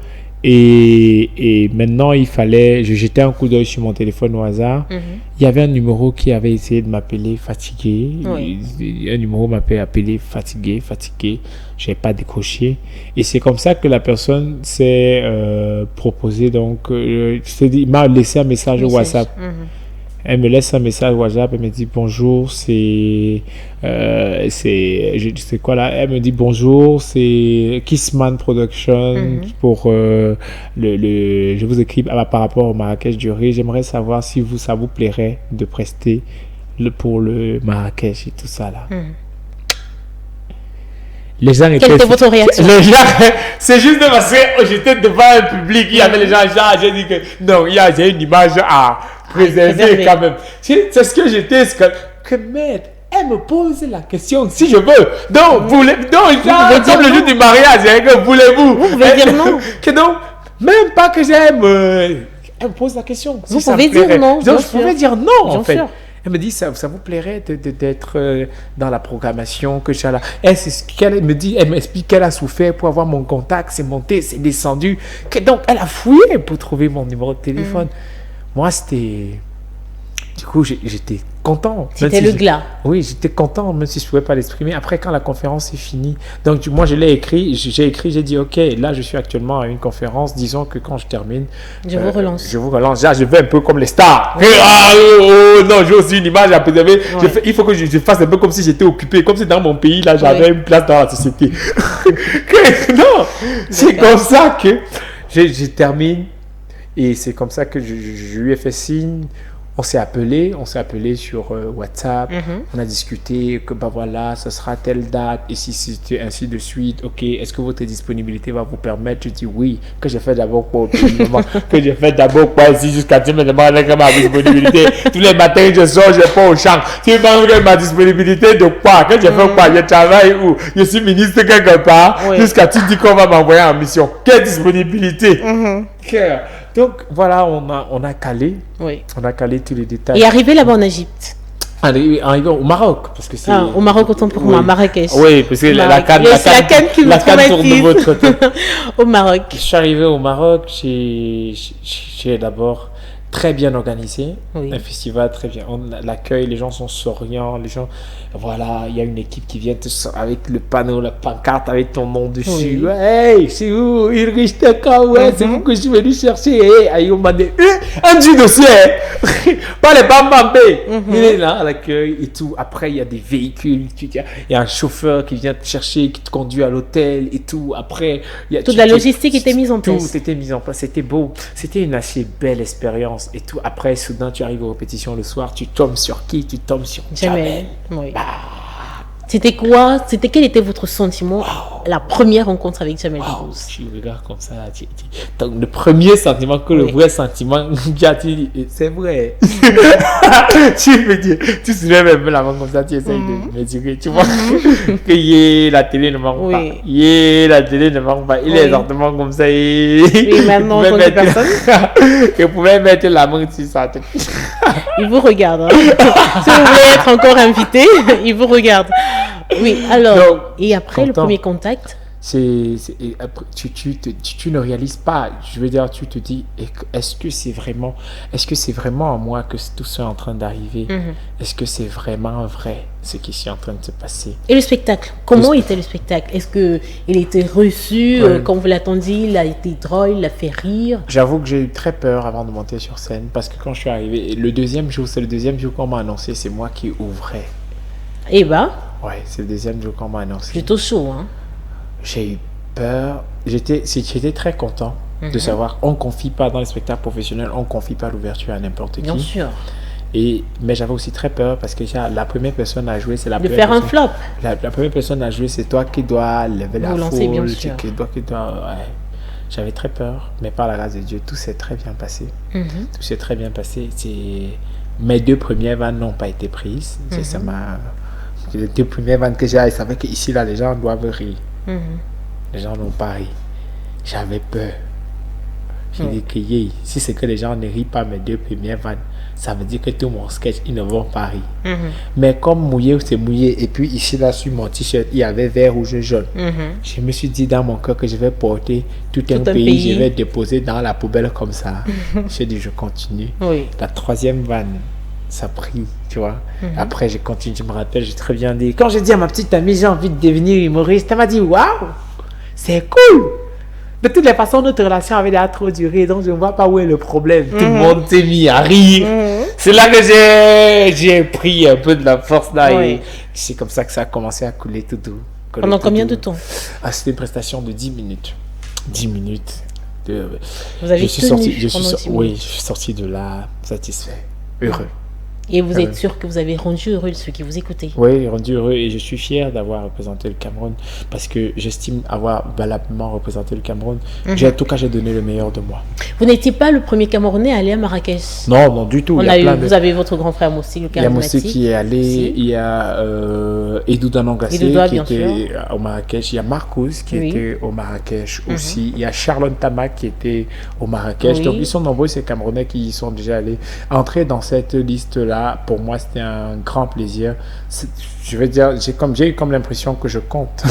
Et maintenant, il fallait... Je jetais un coup d'œil sur mon téléphone au hasard. Il y avait un numéro qui avait essayé de m'appeler fatigué. Un numéro m'appelait appelé fatigué. Je n'ai pas décroché. Et c'est comme ça que la personne s'est proposée. Donc, il m'a laissé un message au WhatsApp. Elle me laisse un message WhatsApp, elle me dit bonjour, c'est quoi là? Elle me dit bonjour, c'est Kissman Production pour je vous écris par rapport au Marrakech du Riz. J'aimerais savoir si ça vous plairait de prester pour le Marrakech et tout ça là. Les gens étaient... Quelle était votre réaction? Les gens, c'est juste parce que j'étais devant un public, il y avait les gens, j'ai dit que non, j'ai une image à préserver quand même. C'est ce que j'étais, que maître, elle me pose la question si je veux. Donc, comme le jour du mariage, que voulez-vous? Vous pouvez dire non. Que non, même pas que j'aime. Elle me pose la question. Vous pouvez dire non. Donc, je pouvais dire non, en fait. Sûr. Elle me dit, ça vous plairait d'être dans la programmation que j'ai là. Elle m'explique qu'elle a souffert pour avoir mon contact, c'est monté, c'est descendu. Donc, elle a fouillé pour trouver mon numéro de téléphone. Moi, c'était... Du coup, j'étais content. C'était le glas. Oui, j'étais content, même si je ne pouvais pas l'exprimer. Après, quand la conférence est finie, donc moi, je l'ai écrit. J'ai dit, OK, là, je suis actuellement à une conférence. Disons que quand je termine... Je vous relance. Je vous relance. Là, je vais un peu comme les stars. Non, j'ai aussi une image à préserver. Ouais. Il faut que je fasse un peu comme si j'étais occupé. Comme si dans mon pays, là, j'avais une place dans la société. Non, c'est comme ça que je termine. Et c'est comme ça que je lui ai fait signe. On s'est appelé sur WhatsApp. On a discuté que voilà, ça sera telle date et si c'était ainsi de suite. Ok, est-ce que votre disponibilité va vous permettre? Je dis oui. Que j'ai fait d'abord quoi que j'ai fait d'abord quoi ici jusqu'à tu me demandes ma disponibilité. Tous les matins je sors, je vais au champ. Tu me demandes ma disponibilité de quoi? Que j'ai fait quoi? Je travaille où? Je suis ministre quelque part. Jusqu'à tu dis qu'on va m'envoyer en mission. Quelle disponibilité? Donc voilà, on a calé. Oui. On a calé tous les détails. Et arrivé là-bas en Égypte. Arrivé au Maroc, parce que c'est... au Maroc, autant pour moi, Marrakech. Oui, parce que la canne tourne de votre côté. Au Maroc. Je suis arrivé au Maroc, j'ai d'abord très bien organisé, un festival très bien. L'accueil, les gens sont souriants, les gens, voilà, il y a une équipe qui vient avec le panneau, la pancarte avec ton nom dessus. Hey, c'est où? Il riche d'accord, c'est vous que je suis venu chercher. Hey, aïe, on m'a dit, un petit dossier, pas les bambambés. Il est là à l'accueil et tout. Après, il y a des véhicules, il y a un chauffeur qui vient te chercher, qui te conduit à l'hôtel et tout. Après, toute la logistique était mise en place. Tout était mis en place, c'était beau. C'était une assez belle expérience. Et tout, après, soudain, tu arrives aux répétitions le soir, tu tombes sur qui? Tu tombes sur Jamel. Oui. C'était quoi? Quel était votre sentiment la première rencontre avec Jamel Debbouze? Tu regardes comme ça. Donc, le premier sentiment, le vrai sentiment, c'est vrai. Tu me dis, tu soulèves un peu la main comme ça, tu essayes de me dire, tu vois, que la télé ne manque pas. La télé ne manque pas. Il est exactement comme ça. Et maintenant, on connaît personne. Il pouvait mettre la main sur sa tête. Il vous regarde. Si vous voulez être encore invité, il vous regarde. Oui, alors, donc, et après le premier contact, tu ne réalises pas, je veux dire, tu te dis, est-ce que c'est vraiment à moi que tout ça est en train d'arriver? Est-ce que c'est vraiment vrai ce qui est en train de se passer? Et le spectacle, comment était le spectacle? Est-ce qu'il était reçu comme vous l'attendiez? Il a été drôle, il a fait rire? J'avoue que j'ai eu très peur avant de monter sur scène parce que quand je suis arrivé, c'est le deuxième jour qu'on m'a annoncé, c'est moi qui ouvrais. Eh ben, ouais, c'est le deuxième jour qu'on m'a annoncé. Plutôt chaud, hein? J'ai eu peur. J'étais très content de savoir on ne confie pas dans les spectacles professionnels, on ne confie pas l'ouverture à n'importe qui. Bien sûr. Mais j'avais aussi très peur parce que la première personne à jouer, c'est la première personne. De faire un flop. La première personne à jouer, c'est toi qui dois lever la foule. Bien sûr. J'avais très peur, mais par la grâce de Dieu, tout s'est très bien passé. Tout s'est très bien passé. Mes 2 premières vannes n'ont pas été prises. Ça m'a... Les 2 premières vannes que j'ai, je savais qu'ici, là, les gens doivent rire. Les gens n'ont pas ri. J'avais peur. J'ai dit que si c'est que les gens ne rient pas mes 2 premières vannes, ça veut dire que tout mon sketch, ils ne vont pas rire. Mais comme mouillé, c'est mouillé. Et puis ici, là, sur mon t-shirt, il y avait vert, rouge, jaune. Je me suis dit dans mon cœur que je vais porter tout un pays, je vais déposer dans la poubelle comme ça. J'ai dit, je continue. La 3e vanne, ça prie, tu vois. Après, je continue, je me rappelle, j'ai très bien dit. Quand j'ai dit à ma petite amie, j'ai envie de devenir humoriste, elle m'a dit, waouh, c'est cool. De toutes les façons, notre relation avait déjà trop duré, donc je ne vois pas où est le problème. Tout le monde s'est mis à rire. C'est là que j'ai pris un peu de la force là et c'est comme ça que ça a commencé à couler tout doux. Pendant combien de temps? C'était une prestation de 10 minutes. 10 minutes. Vous avez tenu pendant 10 minutes. Oui, je suis sorti de là satisfait, heureux. Et vous êtes sûr que vous avez rendu heureux ceux qui vous écoutaient? Oui, rendu heureux et je suis fier d'avoir représenté le Cameroun parce que j'estime avoir valablement représenté le Cameroun. En tout cas, j'ai donné le meilleur de moi. Vous n'étiez pas le premier Camerounais à aller à Marrakech? Non, non, du tout. Vous avez votre grand frère Moussi, le Camerounais. Il y a Moussi qui est allé, il y a Edou Danangassé qui était au Marrakech, il y a Marcos qui était au Marrakech aussi, il y a Charlon Tama qui était au Marrakech. Donc, ils sont nombreux, ces Camerounais qui y sont déjà allés. Entrer dans cette liste-là, pour moi, c'était un grand plaisir. Je veux dire, j'ai eu comme l'impression que je compte.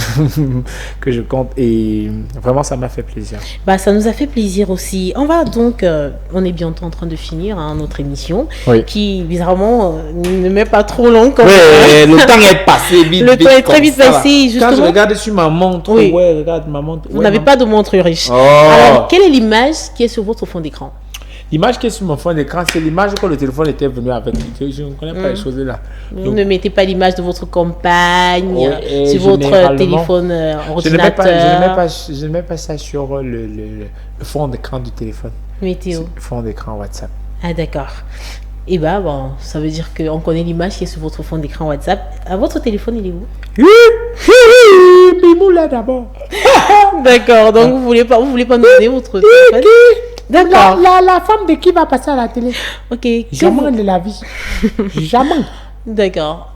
que je compte. Et vraiment, ça m'a fait plaisir. Ça nous a fait plaisir aussi. On va donc, on est bientôt en train de finir notre émission, qui, bizarrement, ne met pas trop long. Comme le temps est passé vite. Le temps est très vite passé. Quand je regarde sur ma montre, regarde ma montre. Vous n'avez pas de montre riche. Alors, quelle est l'image qui est sur votre fond d'écran? L'image qui est sur mon fond d'écran, c'est l'image quand le téléphone était venu avec. Je ne connais pas les choses là. Vous ne mettez pas l'image de votre compagne sur votre téléphone ordinateur. Je ne mets pas ça sur le fond d'écran du téléphone. Météo. Le fond d'écran WhatsApp. Ah d'accord. Et bon, ça veut dire qu'on connaît l'image qui est sur votre fond d'écran WhatsApp. Votre téléphone, il est où? Bimou là d'abord. D'accord, donc vous voulez pas nous donner votre téléphone? D'accord. La femme de qui va passer à la télé? Ok. Jamais de la vie. Jamais. D'accord.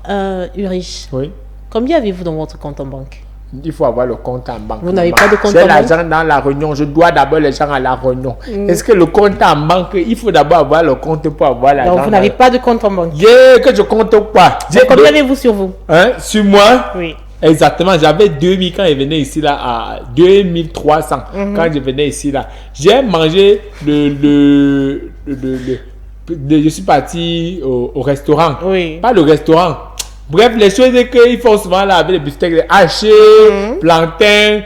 Ulrich. Oui. Combien avez-vous dans votre compte en banque? Il faut avoir le compte en banque. Vous n'avez pas de compte en banque? J'ai l'argent dans la réunion. Je dois d'abord les gens à la réunion. Est-ce que le compte en banque, il faut d'abord avoir le compte pour avoir l'argent? Donc vous n'avez pas de compte en banque? Que je compte pas. Combien avez-vous sur vous? Sur moi? Oui. Exactement, j'avais 2000 quand je venais ici là à 2300 quand je venais ici là. J'ai mangé je suis parti au restaurant. Oui. Pas le restaurant. Bref, les choses qu'ils font souvent là avec les beefsteaks, hachés, plantain,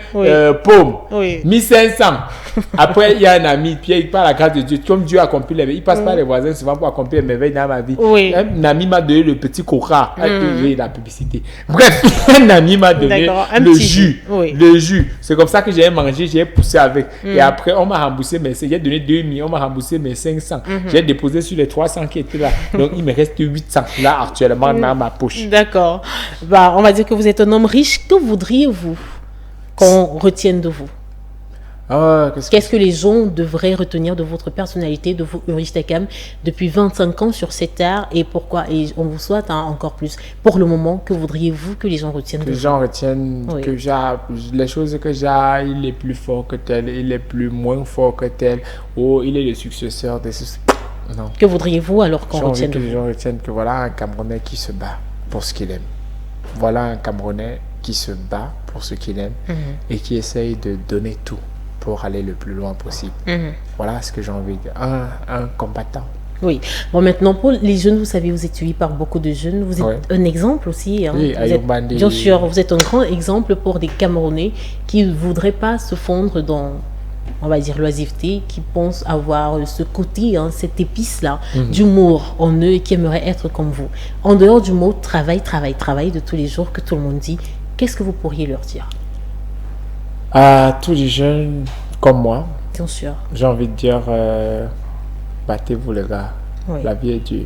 pommes. 1500. Après, il y a un ami, Pierre, par la grâce de Dieu, comme Dieu a accompli les merveilles, il passe par les voisins souvent pour accomplir les merveilles dans ma vie. Un ami m'a donné le petit coca, la publicité. Bref, un ami m'a donné le jus. Le jus. C'est comme ça que j'ai mangé, j'ai poussé avec. Et après, on m'a remboursé mes 500. J'ai donné 2000, on m'a remboursé mes 500. J'ai déposé sur les 300 qui étaient là. Donc, il me reste 800 là actuellement dans ma poche. D'accord. On va dire que vous êtes un homme riche. Que voudriez-vous qu'on retienne de vous? Qu'est-ce que les gens devraient retenir de votre personnalité, de vous, Ulrich Takam, depuis 25 ans sur cet art et pourquoi? Et on vous souhaite encore plus. Pour le moment, que voudriez-vous que les gens retiennent de vous? Que les gens retiennent que les choses que j'ai, il est plus fort que tel, il est plus moins fort que tel. Il est le successeur de ce... Non. Que voudriez-vous alors qu'on retienne que les gens retiennent que voilà un Camerounais qui se bat pour ce qu'il aime. Voilà un Camerounais qui se bat pour ce qu'il aime et qui essaye de donner tout pour aller le plus loin possible. Voilà ce que j'ai envie de dire. Un combattant. Oui. Bon, maintenant, pour les jeunes, vous savez, vous êtes suivi par beaucoup de jeunes. Vous êtes un exemple aussi. Oui, bien sûr, vous êtes un grand exemple pour des Camerounais qui ne voudraient pas se fondre dans, on va dire, l'oisiveté, qui pensent avoir ce côté, cette épice-là, d'humour en eux et qui aimeraient être comme vous. En dehors du mot travail de tous les jours que tout le monde dit, qu'est-ce que vous pourriez leur dire? À tous les jeunes comme moi, bien sûr, j'ai envie de dire battez-vous les gars. La vie est dure.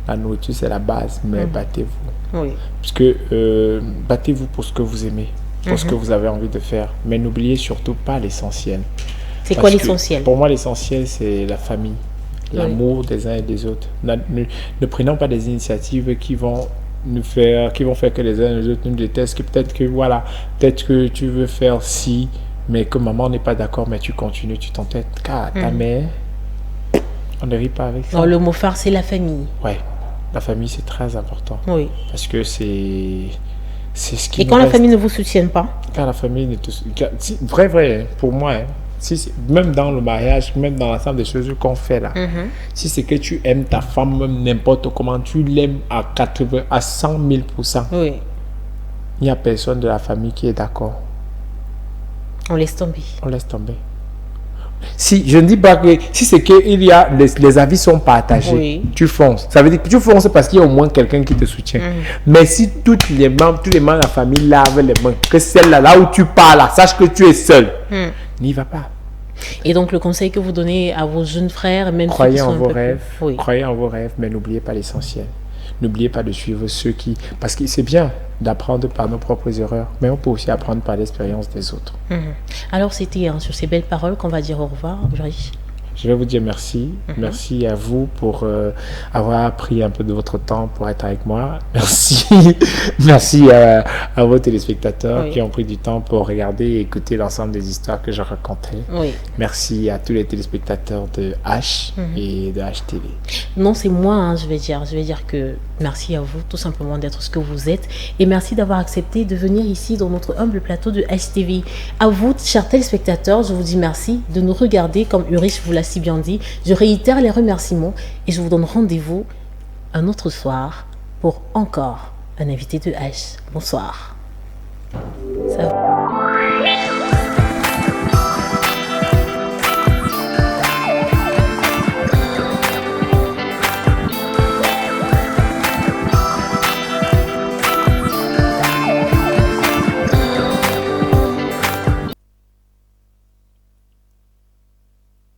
La nourriture c'est la base, mais battez-vous. Parce que battez-vous pour ce que vous aimez, pour ce que vous avez envie de faire. Mais n'oubliez surtout pas l'essentiel. C'est quoi l'essentiel? Pour moi, l'essentiel c'est la famille, l'amour des uns et des autres. Ne prenons pas des initiatives qui vont faire que les uns et les autres nous détestent, que peut-être que tu veux faire ci Mais que maman n'est pas d'accord, mais tu continues, tu t'entêtes. Car ta mère, on ne rit pas avec ça. Non, le mot phare, c'est la famille. Ouais, la famille, c'est très important. Oui. Parce que c'est ce qui. Et quand la famille ne vous soutienne pas? Quand la famille ne te vrai, pour moi, hein, même dans le mariage, même dans l'ensemble des choses qu'on fait là, si c'est que tu aimes ta femme, même n'importe comment, tu l'aimes à 80, à 100 000%, oui. Il n'y a personne de la famille qui est d'accord. On laisse tomber. On laisse tomber. Si, je ne dis pas que si c'est qu'il y a les avis sont partagés, oui. tu fonces. Ça veut dire que tu fonces parce qu'il y a au moins quelqu'un qui te soutient. Mais si tous les membres de la famille lavent les mains, que celle-là, là où tu parles, sache que tu es seul, n'y va pas. Et donc le conseil que vous donnez à vos jeunes frères, même croyez ceux qui en sont vos un peu rêves, plus... oui. Croyez en vos rêves, mais n'oubliez pas l'essentiel. N'oubliez pas de suivre ceux qui... Parce que c'est bien d'apprendre par nos propres erreurs, mais on peut aussi apprendre par l'expérience des autres. Alors c'était sur ces belles paroles qu'on va dire au revoir, Jory. Je vais vous dire merci. Merci à vous pour avoir pris un peu de votre temps pour être avec moi. Merci. Merci à vos téléspectateurs qui ont pris du temps pour regarder et écouter l'ensemble des histoires que je racontais. Oui. Merci à tous les téléspectateurs de H et de HTV. Non, c'est moi, je vais dire que merci à vous tout simplement d'être ce que vous êtes et merci d'avoir accepté de venir ici dans notre humble plateau de HTV. À vous, chers téléspectateurs, je vous dis merci de nous regarder comme Ulrich vous l'a si bien dit. Je réitère les remerciements et je vous donne rendez-vous un autre soir pour encore un invité de H. Bonsoir. Ça va.